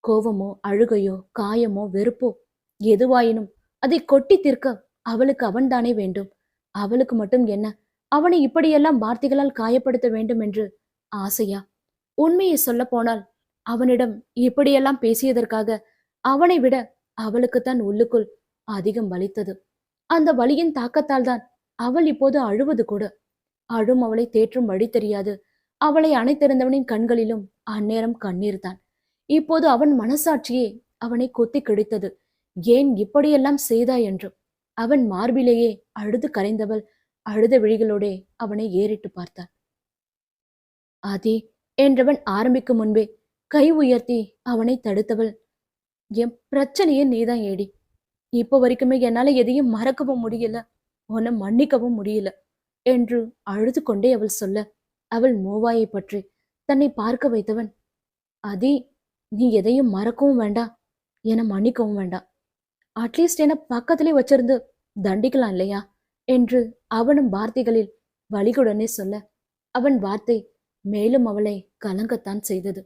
கோவமோ அழுகையோ காயமோ வெறுப்போ எதுவாயினும் அதை கொட்டி தீர்க்க அவளுக்கு அவன்தானே வேண்டும். அவளுக்கு மட்டும் என்ன அவனை இப்படியெல்லாம் வார்த்தைகளால் காயப்படுத்த வேண்டும் என்று ஆசையா? உண்மையை சொல்ல போனால் அவனிடம் இப்படியெல்லாம் பேசியதற்காக அவனை விட அவளுக்குத்தான் உள்ளுக்குள் அதிகம் வலித்தது. அந்த வலியின் தாக்கத்தால் தான் அவள் இப்போது அழுவது கூட. அழும் அவளை தேற்றும் வழி தெரியாது. அவளை அணைத்திருந்தவனின் கண்களிலும் அந்நேரம் கண்ணீர் தான். இப்போது அவன் மனசாட்சியே அவனை கொத்தி கிழித்தது. ஏன் இப்படியெல்லாம் செய்தாய் என்று. அவன் மார்பிலேயே அழுது கரைந்தவள் அழுத விழிகளோடே அவனை ஏறிட்டு பார்த்தாள். ஆதி என்றவன் ஆரம்பிக்கும் முன்பே கை உயர்த்தி அவனை தடுத்தவள், என் பிரச்சனையே நீதான் ஏடி. இப்போ வரைக்குமே என்னால எதையும் மறக்கவும் முடியல, உன்னை மன்னிக்கவும் முடியல என்று அழுது கொண்டே அவள் சொல்ல, அவள் மோவாயை பற்றி தன்னை பார்க்க வைத்தவன், அதி நீ எதையும் மறக்கவும் வேண்டாம், என மன்னிக்கவும் வேண்டாம், அட்லீஸ்ட் என பக்கத்திலே வச்சிருந்து தண்டிக்கலாம் இல்லையா என்று அவனும் வார்த்தைகளில் வலிகுடனே சொல்ல, அவன் வார்த்தை மேலும் அவளை கலங்கத்தான் செய்தது.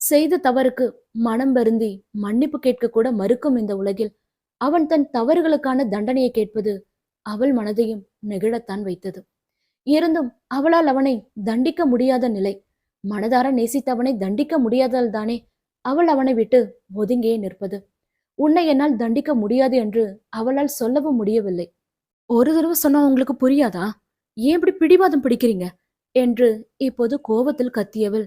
செய்த தவறுக்கு மனம் வருந்தி மன்னிப்பு கேட்க கூட மறுக்கும் இந்த உலகில் அவன் தன் தவறுகளுக்கான தண்டனையை கேட்பது அவள் மனதையும் நெகிழத்தான் வைத்தது. இருந்தும் அவளால் அவனை தண்டிக்க முடியாத நிலை. மனதார நேசித்தவனை தண்டிக்க முடியாததால் தானே அவள் அவனை விட்டு ஒதுங்கியே நிற்பது. உன்னை என்னால் தண்டிக்க முடியாது என்று அவளால் சொல்லவும் முடியவில்லை. ஒரு தடவை சொன்னா உங்களுக்கு புரியாதா? ஏன் இப்படி பிடிவாதம் பிடிக்கிறீங்க என்று இப்போது கோபத்தில் கத்தியவள்,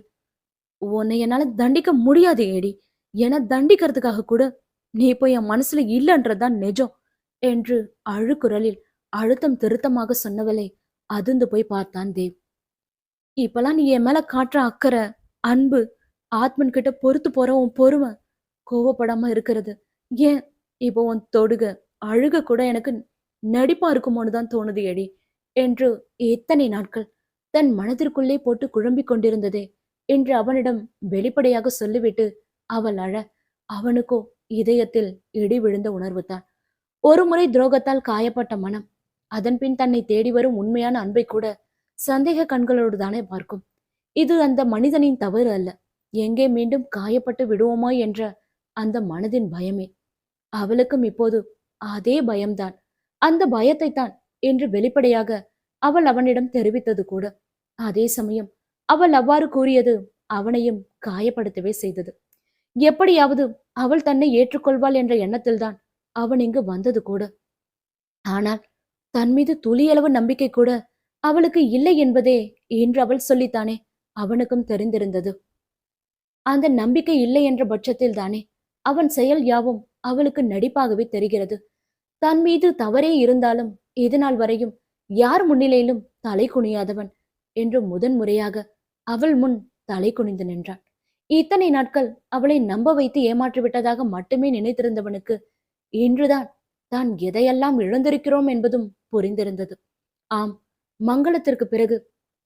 உன்னை என்னால தண்டிக்க முடியாது ஏடி, என தண்டிக்கிறதுக்காக கூட நீ இப்போ என் மனசுல இல்லைன்றதுதான் நிஜம் என்று அழுக்குரலில் அழுத்தம் திருத்தமாக சொன்னவளை அதிர்ந்து போய் பார்த்தான் தேவ். இப்பெல்லாம் நீ என் மேல காட்டுற அக்கறை, அன்பு, ஆத்மன் கிட்ட பொறுத்து போற உன் பொறுமை, கோவப்படாம இருக்கிறது, ஏன் இப்போ உன் தொடுக அழுக கூட எனக்கு நடிப்பா இருக்குமோன்னு தான் தோணுது ஏடி என்று எத்தனை நாட்கள் தன் மனதிற்குள்ளே போட்டு குழம்பிக் கொண்டிருந்ததே என்று அவனிடம் வெளிப்படையாக சொல்லிவிட்டு அவள் அழ, அவனுக்கோ இதயத்தில் இடி விழுந்த உணர்வு தான். ஒரு முறை துரோகத்தால் காயப்பட்ட மனம் அதன்பின் தன்னை தேடி வரும் உண்மையான அன்பை கூட சந்தேக கண்களோடு தானே பார்க்கும். இது அந்த மனிதனின் தவறு அல்ல, எங்கே மீண்டும் காயப்பட்டு விடுவோமா என்ற அந்த மனதின் பயமே. அவளுக்கும் இப்போது அதே பயம்தான். அந்த பயத்தை தான் என்று வெளிப்படையாக அவள் அவனிடம் தெரிவித்தது கூட. அதே சமயம் அவள் அவ்வாறு கூறியது அவனையும் காயப்படுத்தவே செய்தது. எப்படியாவது அவள் தன்னை ஏற்றுக்கொள்வாள் என்ற எண்ணத்தில்தான் அவன் இங்கு வந்தது கூட. ஆனால் தன் மீது துளியளவு நம்பிக்கை கூட அவளுக்கு இல்லை என்பதே என்று அவள் சொல்லித்தானே அவனுக்கும் தெரிந்திருந்தது. அந்த நம்பிக்கை இல்லை என்ற பட்சத்தில் தானே அவன் செயல் யாவும் அவளுக்கு நடிப்பாகவே தெரிகிறது. தன் மீது தவறே இருந்தாலும் இதுநாள் வரையும் யார் முன்னிலையிலும் தலை குனியாதவன் என்று முதன்முறையாக அவள் முன் தலை குனிந்து நின்றான். இத்தனை நாட்கள் அவளை நம்ப வைத்து ஏமாற்றி விட்டதாக மட்டுமே நினைத்திருந்தவனுக்கு இன்றுதான் தான் எதையெல்லாம் இழந்திருக்கிறோம் என்பதும் புரிந்திருந்தது. ஆம், மங்களத்திற்கு பிறகு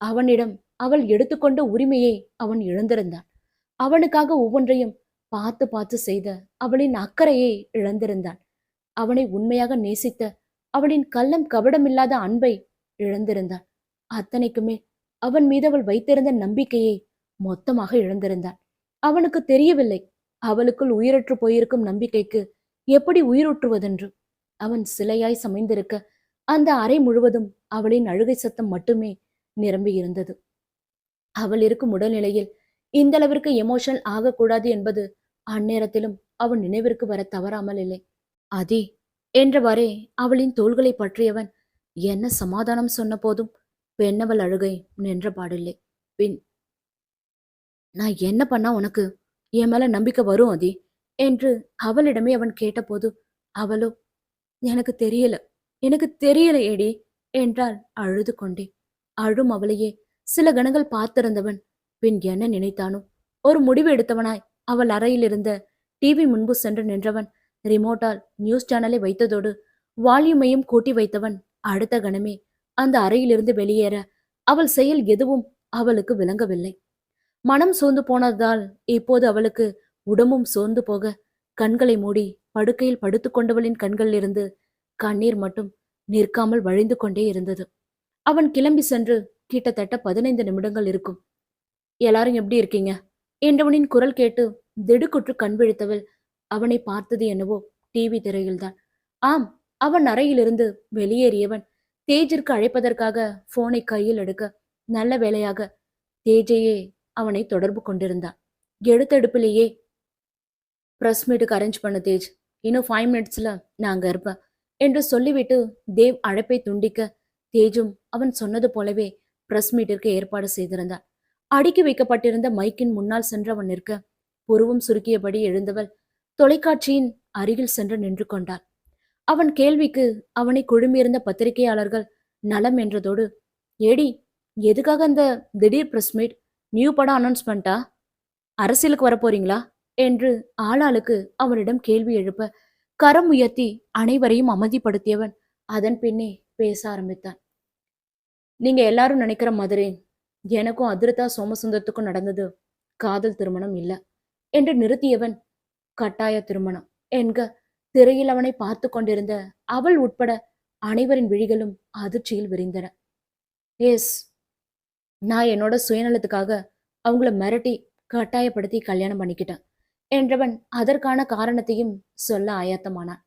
அவனிடம் அவள் எடுத்துக்கொண்ட உரிமையை அவன் இழந்திருந்தான். அவனுக்காக ஒவ்வொன்றையும் பார்த்து பார்த்து செய்த அவளின் அக்கறையை இழந்திருந்தான். அவனை உண்மையாக நேசித்த அவளின் கள்ளம் கபடமில்லாத அன்பை இழந்திருந்தான். அத்தனைக்குமே அவன் மீது அவள் வைத்திருந்த நம்பிக்கையை மொத்தமாக இழந்திருந்தான். அவனுக்கு தெரியவில்லை, அவளுக்குள் உயிரற்று போயிருக்கும் நம்பிக்கைக்கு எப்படி உயிரூற்றுவதென்று. அவன் சிலையாய் சமைந்திருக்க அந்த அறை முழுவதும் அவளின் அழுகை சத்தம் மட்டுமே நிரம்பி இருந்தது. அவள் இருக்கும் உடல்நிலையில் இந்த அளவிற்கு எமோஷனல் ஆகக்கூடாது என்பது அந்நேரத்திலும் அவன் நினைவிற்கு வர தவறாமல் இல்லை. அதே என்றவாறே அவளின் தோள்களை பற்றியவன் என்ன சமாதானம் சொன்ன போதும் பெண்ணவள் அழுகை நின்ற பாடில்லை. பின், நான் என்ன பண்ணா உனக்கு என் மேல நம்பிக்கை வரும் அதி என்று அவளிடமே அவன் கேட்டபோது அவளோ, எனக்கு தெரியல, எனக்கு தெரியல ஏடி என்றாள் அழுது கொண்டே. அழும் அவளையே சில கணங்கள் பார்த்திருந்தவன் பின் என்ன நினைத்தானோ ஒரு முடிவு எடுத்தவனாய் அவள் அறையில் இருந்த டிவி முன்பு சென்று நின்றவன் ரிமோட்டால் நியூஸ் சேனலை வைத்ததோடு வால்யூமையும் கூட்டி வைத்தவன் அடுத்த கணமே அந்த அறையிலிருந்து வெளியேற அவள் செயல் எதுவும் அவளுக்கு விளங்கவில்லை. மனம் சோர்ந்து போனதால் இப்போது அவளுக்கு உடம்பும் சோர்ந்து போக கண்களை மூடி படுக்கையில் படுத்துக்கொண்டவளின் கண்களிலிருந்து கண்ணீர் மட்டும் நிற்காமல் வழிந்து கொண்டே இருந்தது. அவன் கிளம்பி சென்று கிட்டத்தட்ட 15 நிமிடங்கள் இருக்கும். எல்லாரும் எப்படி இருக்கீங்க என்றவனின் குரல் கேட்டு திடுக்குற்று கண் விழித்தவள் அவனை பார்த்தது என்னவோ டிவி திரையில்தான். ஆம், அவன் அறையிலிருந்து வெளியேறியவன் தேஜிற்கு அழைப்பதற்காக போனை கையில் எடுக்க நல்ல வேளையாக தேஜையே அவனை தொடர்பு கொண்டிருந்தான். எடுத்தெடுப்பிலேயே பிரஸ் மீட்டுக்கு அரேஞ்ச் பண்ண தேஜ், இன்னும் 5 மினிட்ஸ்ல நான் அங்க இருப்பேன் என்று சொல்லிவிட்டு தேவ் அழைப்பை துண்டிக்க தேஜும் அவன் சொன்னது போலவே பிரஸ் மீட்டிற்கு ஏற்பாடு செய்திருந்தான். அடுக்கி வைக்கப்பட்டிருந்த மைக்கின் முன்னால் சென்று அவன் நிற்க புருவம் சுருக்கியபடி எழுந்தவள் தொலைக்காட்சியின் அருகில் சென்று நின்று கொண்டாள். அவன் கேள்விக்கு அவனை குழுமியிருந்த பத்திரிகையாளர்கள் நலம் என்றதோடு, ஏடி எதுக்காக அந்த திடீர் பிரஸ் மீட், நியூ படம் அனௌன்ஸ்மெண்டா, அரசியலுக்கு வரப்போறீங்களா என்று ஆளாளுக்கு அவனிடம் கேள்வி எழுப்ப கரம் உயர்த்தி அனைவரையும் அமைதிப்படுத்தியவன் அதன் பின்னே பேச ஆரம்பித்தான். நீங்க எல்லாரும் நினைக்கிற மாதிரி எனக்கும் அதிருதா சோமசுந்தரத்துக்கும் நடந்தது காதல் திருமணம் இல்ல என்று நிறுத்தியவன் கட்டாய திருமணம் என்க திரையில் அவனை பார்த்து கொண்டிருந்த அவள் உட்பட அனைவரின் விழிகளும் அதிர்ச்சியில் விரிந்தன. எஸ், நான் என்னோட சுயநலத்துக்காக அவங்கள மிரட்டி கட்டாயப்படுத்தி கல்யாணம் பண்ணிக்கிட்டேன் என்றவன் அதற்கான காரணத்தையும் சொல்ல ஆயத்தமானான்.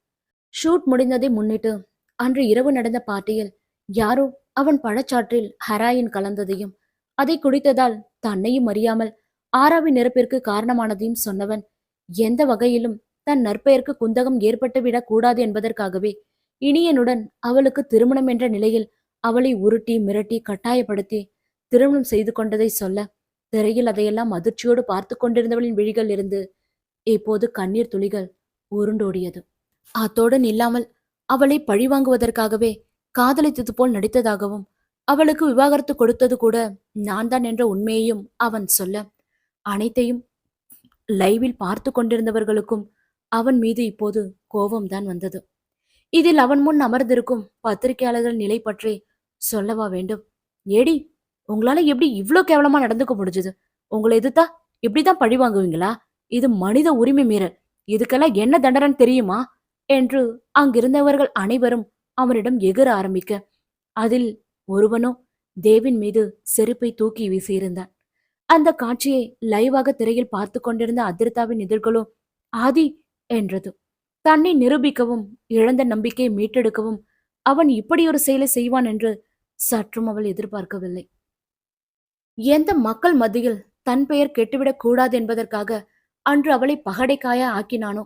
ஷூட் முடிந்ததை முன்னிட்டு அன்று இரவு நடந்த பார்ட்டியில் யாரோ அவன் பழச்சாற்றில் ஹெராயின் கலந்ததையும் அதை குடித்ததால் தன்னையும் அறியாமல் ஆராவின் நெருப்பிற்கு காரணமானதையும் சொன்னவன் எந்த வகையிலும் தன் நற்பெயருக்கு குந்தகம் ஏற்பட்டுவிடக் கூடாது என்பதற்காகவே இனியனுடன் அவளுக்கு திருமணம் என்ற நிலையில் அவளை உருட்டி மிரட்டி கட்டாயப்படுத்தி திருமணம் செய்து கொண்டதை சொல்ல திரையில் அதையெல்லாம் அதிர்ச்சியோடு பார்த்து கொண்டிருந்தவளின் விழிகள் இருந்து இப்போது கண்ணீர் துளிகள் உருண்டோடியது. அத்தோடு நில்லாமல் அவளை பழிவாங்குவதற்காகவே காதலித்தது போல் நடித்ததாகவும் அவளுக்கு விவாகரத்து கொடுத்தது கூட நான் தான் என்ற உண்மையையும் அவன் சொல்ல அனைத்தையும் லைவில் பார்த்து கொண்டிருந்தவர்களுக்கும் அவன் மீது இப்போது கோபம்தான் வந்தது. இதில் அவன் முன் அமர்ந்திருக்கும் பத்திரிகையாளர்கள் நிலை பற்றி சொல்லவா வேண்டும்? ஏடி, உங்களால எப்படி இவ்ளோ கேவலமா நடந்துக்க முடிஞ்சது? உங்களை எதிர்த்தா இப்படிதான் பழி வாங்குவீங்களா? இது மனித உரிமை மீறல், இதுக்கெல்லாம் என்ன தண்டனை தெரியுமா என்று அங்கிருந்தவர்கள் அனைவரும் அவனிடம் எகிர ஆரம்பிக்க அதில் ஒருவனோ தேவின் மீது செருப்பை தூக்கி வீசியிருந்தான். அந்த காட்சியை லைவாக திரையில் பார்த்து கொண்டிருந்த அதிர்தாவின் எதிர்களோ ஆதி என்றது. தன்னை நிரூபிக்கவும் இழந்த நம்பிக்கையை மீட்டெடுக்கவும் அவன் இப்படி ஒரு செயலை செய்வான் என்று சற்றும் அவள் எதிர்பார்க்கவில்லை. எந்த மக்கள் மத்தியில் தன் பெயர் கெட்டுவிடக் கூடாது என்பதற்காக அன்று அவளை பகடைக்காய ஆக்கினானோ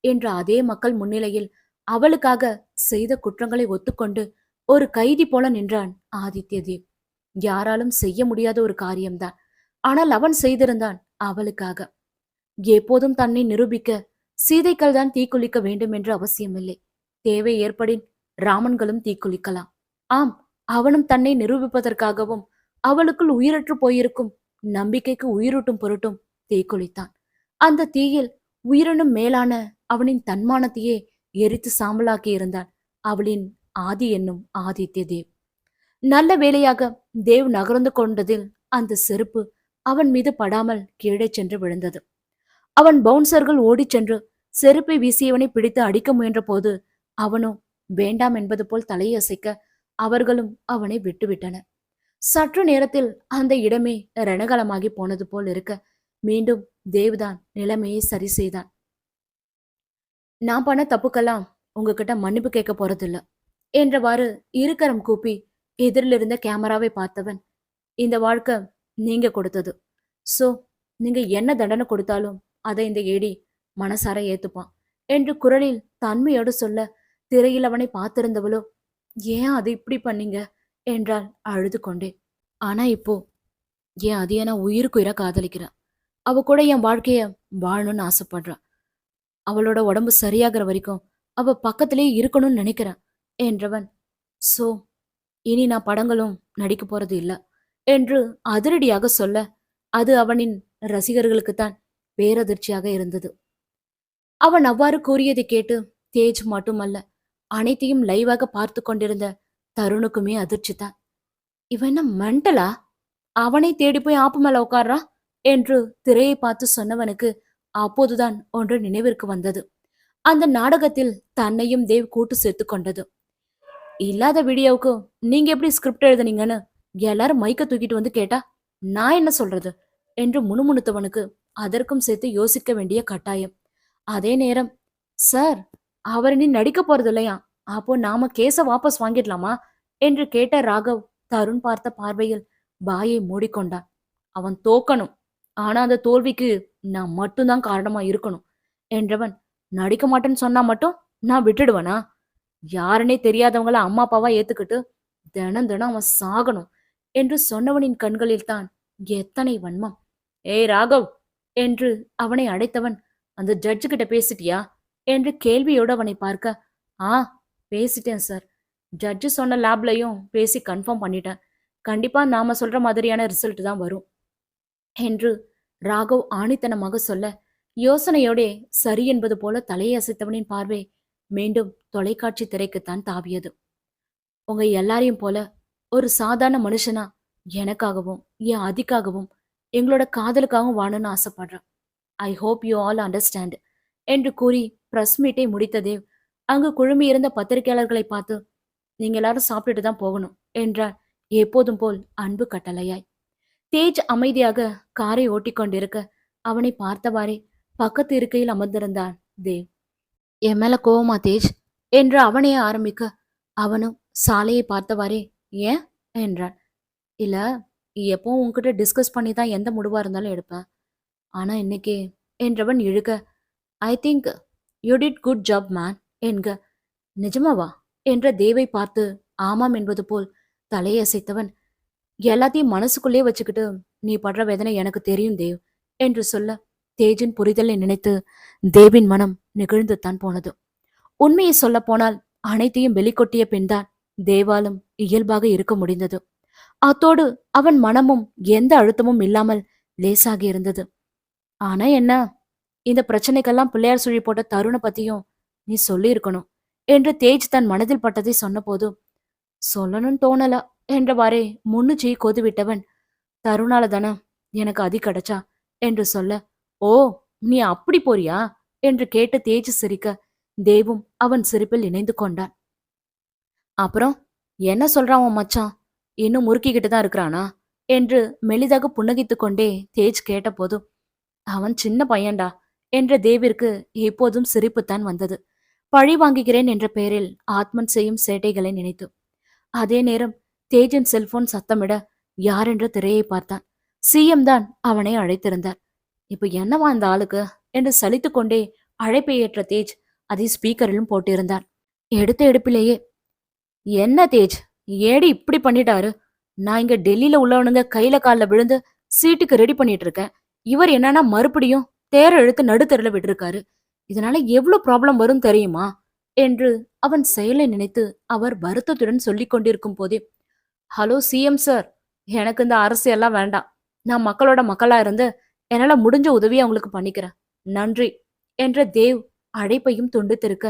என்ற அதே மக்கள் முன்னிலையில் அவளுக்காக செய்த குற்றங்களை ஒத்துக்கொண்டு ஒரு கைதி போல நின்றான் ஆதித்ய தேவ். யாராலும் செய்ய முடியாத ஒரு காரியம்தான், ஆனால் அவன் செய்திருந்தான் அவளுக்காக. எப்போதும் தன்னை நிரூபிக்க சீதைகள் தான் தீக்குளிக்க வேண்டும் என்று அவசியமில்லை. தேவை ஏற்படின் ராமன்களும் தீக்குளிக்கலாம். ஆம், அவனும் தன்னை நிரூபிப்பதற்காகவும் அவளுக்குள் உயிரற்று போயிருக்கும் நம்பிக்கைக்கு உயிரூட்டும் பொருட்டும் தீக்குளித்தான். அந்த தீயில் உயிரினும் மேலான அவனின் தன்மானத்தையே எரித்து சாம்பலாக்கி இருந்தான் அவளின் ஆதி என்னும் ஆதித்ய தேவ். நல்ல வேளையாக தேவ் நகர்ந்து கொண்டதில் அந்த செருப்பு அவன் மீது படாமல் கீழே சென்று விழுந்தது. அவன் பவுன்சர்கள் ஓடிச் சென்று செருப்பை வீசியவனை பிடித்து அடிக்க முயன்ற போது அவனோ வேண்டாம் என்பது போல் தலையசைக்க அவர்களும் அவனை விட்டுவிட்டனர். சற்று நேரத்தில் அந்த இடமே ரணகலமாகி போனது போல் இருக்க மீண்டும் தேவ்தான் நிலைமையை சரி செய்தான். நான் பண்ண தப்புக்கெல்லாம் உங்ககிட்ட மன்னிப்பு கேட்க போறதில்ல என்றவாறு இருக்கரம் கூப்பி எதிரில் இருந்த கேமராவை பார்த்தவன், இந்த வாழ்க்கை நீங்க கொடுத்தது. சோ நீங்க என்ன தண்டனை கொடுத்தாலும் அதை இந்த ஏடி மனசார ஏத்துப்பான் என்று குரலில் தன்மையோடு சொல்ல, திரையில் அவனை பார்த்திருந்தவளோ, ஏன் அது இப்படி பண்ணீங்க என்றாள் அழுது கொண்டே. ஆனா இப்போ என் அதைய நான் உயிருக்குயிரா காதலிக்கிறேன். அவ கூட என் வாழ்க்கைய வாழணும்னு ஆசைப்படுறேன். அவளோட உடம்பு சரியாகிற வரைக்கும் அவ பக்கத்திலேயே இருக்கணும்னு நினைக்கிறேன் என்றவன், சோ இனி நான் படங்களும் நடிக்க போறது இல்ல என்று அதிரடியாக சொல்ல, அது அவனின் ரசிகர்களுக்குத்தான் பேரதிர்ச்சியாக இருந்தது. அவன் அவ்வாறு கூறியதை கேட்டு தேஜ் மட்டுமல்ல, அனைத்தையும் லைவாக பார்த்து கொண்டிருந்த தருணுக்குமே அதிர்ச்சி தான். இவன் என்ன மெண்டலா? அவனை தேடி போய் ஆப்பு மேல உட்கார்றான் என்று திரையை பார்த்து சொன்னவனுக்கு அப்போதுதான் ஒன்று நினைவிற்கு வந்தது. அந்த நாடகத்தில் தன்னையும் தேவ் கூட்டு சேர்த்து கொண்டது. இல்லாத வீடியோவுக்கு நீங்க எப்படி ஸ்கிரிப்ட் எழுதுனீங்கன்னு எல்லாரும் மைக்க தூக்கிட்டு வந்து கேட்டா நான் என்ன சொல்றது என்று முணுமுணுத்தவனுக்கு அதற்கும் சேர்த்து யோசிக்க வேண்டிய கட்டாயம். அதே நேரம், சார் அவர் நீ நடிக்க போறது இல்லையா, அப்போ நாம கேஸ வாபஸ் வாங்கிடலாமா என்று கேட்ட ராகவ் தருண் பார்த்த பார்வையில் வாயை மூடிக்கொண்டான். அவன் தோக்கணும், ஆனா அந்த தோல்விக்கு நான் மட்டும்தான் காரணமா இருக்கணும் என்றவன், நடிக்க மாட்டேன்னு சொன்னா மட்டும் நான் விட்டுடுவனா? யாருன்னே தெரியாதவங்கள அம்மா அப்பாவா ஏத்துக்கிட்டு தினம் தினம் அவன் சாகணும் என்று சொன்னவனின் கண்களில் தான் எத்தனை வன்மம். ஏய் ராகவ் என்று அவனை அழைத்தவன், அந்த ஜட்ஜு கிட்ட பேசிட்டியா என்று கேள்வியோடு அவனை பார்க்க, ஆ பேசிட்டேன் சார். ஜட்ஜு சொன்ன லேப்லையும் பேசி கன்ஃபார்ம் பண்ணிட்டேன். கண்டிப்பா நாம சொல்ற மாதிரியான ரிசல்ட் தான் வரும் என்று ராகவ் ஆணித்தனமாக சொல்ல, யோசனையோடே சரி என்பது போல தலையை அசைத்தவனின் பார்வை மீண்டும் தொலைக்காட்சி திரைக்குத்தான் தாவியது. உங்க எல்லாரையும் போல ஒரு சாதாரண மனுஷனா எனக்காகவும் என் அதிக்காகவும் எங்களோட காதலுக்காகவும் வாழணும்னு ஆசைப்படுறேன். I hope you all understand என்று கூறி பிரஸ் மீட்டை முடித்த தேவ் அங்கு குழுமியிருந்த பத்திரிகையாளர்களை பார்த்து, நீங்க எல்லாரும் சாப்பிட்டுட்டு தான் போகணும் என்றார் எப்போதும் போல் அன்பு கட்டளையாய். தேஜ் அமைதியாக காரை ஓட்டிக்கொண்டிருக்க அவனை பார்த்தவாறே பக்கத்து இருக்கையில் அமர்ந்திருந்தான் தேவ். என் மேல கோவமா தேஜ் என்று அவனையே ஆரம்பிக்க, அவனும் சாலையை பார்த்தவாறே ஏன் என்றான். இல்ல, எப்பவும் உன்கிட்ட டிஸ்கஸ் பண்ணி தான் எந்த முடிவா இருந்தாலும் எடுப்பேன். ஆனா இன்னைக்கு என்றவன் இழுக்க, I think you did good job man என்க. நிஜமாவா என்ற தேவை பார்த்து ஆமாம் என்பது போல் தலையசைத்தவன், எல்லாத்தையும் மனசுக்குள்ளே வச்சுக்கிட்டு நீ படுற வேதனை எனக்கு தெரியும் தேவ் என்று சொல்ல, தேஜின் புரிதலை நினைத்து தேவின் மனம் நெகிழ்ந்துதான் போனது. உண்மையை சொல்ல போனால் அனைத்தையும் வெளிக்கொட்டிய பின்தான் தேவாலும் இயல்பாக இருக்க முடிந்தது. அத்தோடு அவன் மனமும் எந்த அழுத்தமும் இல்லாமல் லேசாகி இருந்தது. ஆனா என்ன, இந்த பிரச்சனைக்கெல்லாம் பிள்ளையார் சுழி போட்ட தருணை பத்தியும் நீ சொல்லி இருக்கணும் என்று தேஜ் தன் மனதில் பட்டதை சொன்ன போது, சொல்லணும்னு தோணல என்றவாறே முன்னுச்சி கொதிவிட்டவன், தருணால தானே எனக்கு அதி கிடைச்சா என்று சொல்ல, ஓ நீ அப்படி போறியா என்று கேட்டு தேஜ் சிரிக்க தேவும் அவன் சிரிப்பில் இணைந்து கொண்டான். அப்புறம் என்ன சொல்றான் உன் மச்சான், இன்னும் முறுக்கிக்கிட்டு தான் இருக்கிறானா என்று மெலிதாக புன்னகித்துக் கொண்டே தேஜ் கேட்டபோது, அவன் சின்ன பையன்டா என்ற தேவிற்கு எப்போதும் சிரிப்புத்தான் வந்தது. பழி வாங்குகிறேன் என்ற பெயரில் ஆத்மன் செய்யும் சேட்டைகளை நினைத்து. அதே நேரம் தேஜின் செல்போன் சத்தமிட யாரென்ற திரையை பார்த்தான். சிஎம் தான் அவனை அழைத்திருந்தார். இப்ப என்னவா இந்த ஆளுக்கு என்று சலித்து கொண்டே அழைப்பை ஏற்ற தேஜ் அதை ஸ்பீக்கரிலும் போட்டிருந்தார். எடுத்த எடுப்பிலேயே, என்ன தேஜ் ஏடி இப்படி பண்ணிட்டாரு, நான் இங்க டெல்லியில உள்ளவனுங்க கையில கால்ல விழுந்து சீட்டுக்கு ரெடி பண்ணிட்டு இருக்கேன். இவர் என்னன்னா மறுபடியும் தேர இழுத்து நடுத்தெருல விட்டிருக்காரு. இதனால எவ்வளவு ப்ராப்ளம் வரும் தெரியுமா என்று அவன் செயலை நினைத்து அவர் வருத்தத்துடன் சொல்லிக் கொண்டிருக்கும் போதே, ஹலோ சிஎம் சார், எனக்கு இந்த அரசியெல்லாம் வேண்டாம். நான் மக்களோட மக்களா இருந்து என்னால முடிஞ்ச உதவியை அவங்களுக்கு பண்ணிக்கிறேன், நன்றி என்ற தேவ் அழைப்பையும் துண்டித்திருக்க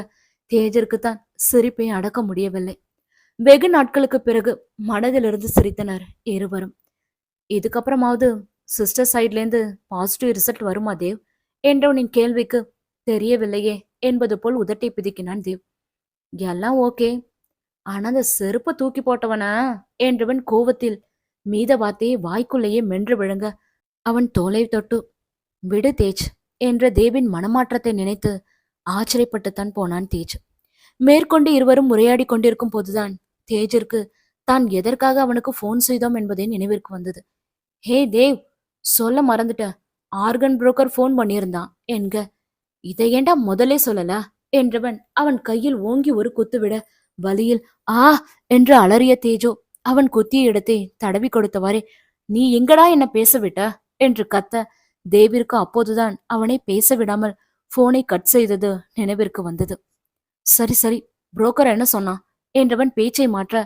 தேஜருக்குத்தான் சிரிப்பை அடக்க முடியவில்லை. வெகு நாட்களுக்கு பிறகு மனதிலிருந்து சிரித்தனர் இருவரும். இதுக்கப்புறமாவது சிஸ்டர் சைட்ல இருந்து பாசிட்டிவ் ரிசல்ட் வருமா தேவ் என்றவனின் கேள்விக்கு தெரியவில்லையே என்பது போல் உதட்டை பிதுக்கினான் தேவ். எல்லாம் ஓகே. ஆனா அந்த செருப்ப தூக்கி போட்டவனா என்றவன் கோவத்தில் மீத வார்த்தையை வாய்க்குள்ளேயே மென்று விழுங்க அவன் தோலை தொட்டு விடு தேஜ் என்ற தேவின் மனமாற்றத்தை நினைத்து ஆச்சரியப்பட்டுத்தான் போனான் தேஜ். மேற்கொண்டு இருவரும் உரையாடி கொண்டிருக்கும் போதுதான் தேஜிற்கு தான் எதற்காக அவனுக்கு போன் செய்தோம் என்பதே நினைவிற்கு வந்தது. ஹே தேவ், சொல்ல மறந்துட்டேன். ஆர்கன் புரோக்கர் போன் பண்ணியிருந்தான் என்க. இதை ஏண்டா முதலே சொல்லல என்றவன் அவன் கையில் ஓங்கி ஒரு குத்து விட வலியில் ஆ என்று அலறிய தேஜோ அவன் குத்திய இடத்தை தடவி கொடுத்தவாறே நீ எங்கடா என்ன பேச விட்ட என்று கத்த தேவிற்கு அப்போதுதான் அவனை பேச விடாமல் போனை கட் செய்தது நினைவிற்கு வந்தது. சரி சரி, புரோக்கர் என்ன சொன்னான் என்றவன் பேச்சை மாற்ற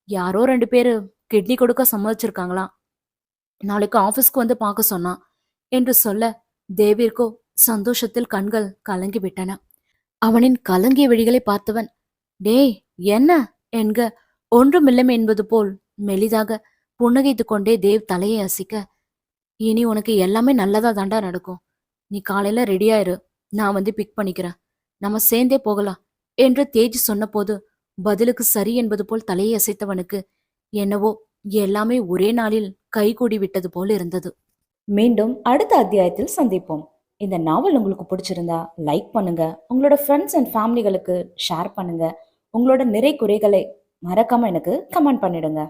யாரோ 2 பேரு கிட்னி கொடுக்க சம்மதிச்சிருக்காங்களாம். நாளைக்கு ஆபீஸ்க்கு வந்து பார்க்க சொன்னான் என்று சொல்ல தேவிற்கோ சந்தோஷத்தில் கண்கள் கலங்கி விட்டன. அவனின் கலங்கிய விழிகளை பார்த்தவன் டேய் என்ன என்க ஒன்றுமில்லம் என்பது போல் மெலிதாக புன்னகைத்துக் கொண்டே தேவ் தலையை அசைக்க இனி உனக்கு எல்லாமே நல்லதா தாண்டா நடக்கும். நீ காலையில ரெடியாயிரு, நான் வந்து பிக் பண்ணிக்கிறேன், நம்ம சேர்ந்தே போகலாம் என்று தேஜ் சொன்னபோது பதிலுக்கு சரி என்பது போல் தலையை அசைத்தவனுக்கு என்னவோ எல்லாமே ஒரே நாளில் கைகூடி விட்டது போல் இருந்தது. மீண்டும் அடுத்த அத்தியாயத்தில் சந்திப்போம். இந்த நாவல் உங்களுக்கு பிடிச்சிருந்தா லைக் பண்ணுங்க, உங்களோட ஃப்ரெண்ட்ஸ் அண்ட் ஃபேமிலிகளுக்கு ஷேர் பண்ணுங்க, உங்களோட நிறை குறைகளை மறக்காம எனக்கு கமெண்ட் பண்ணிடுங்க.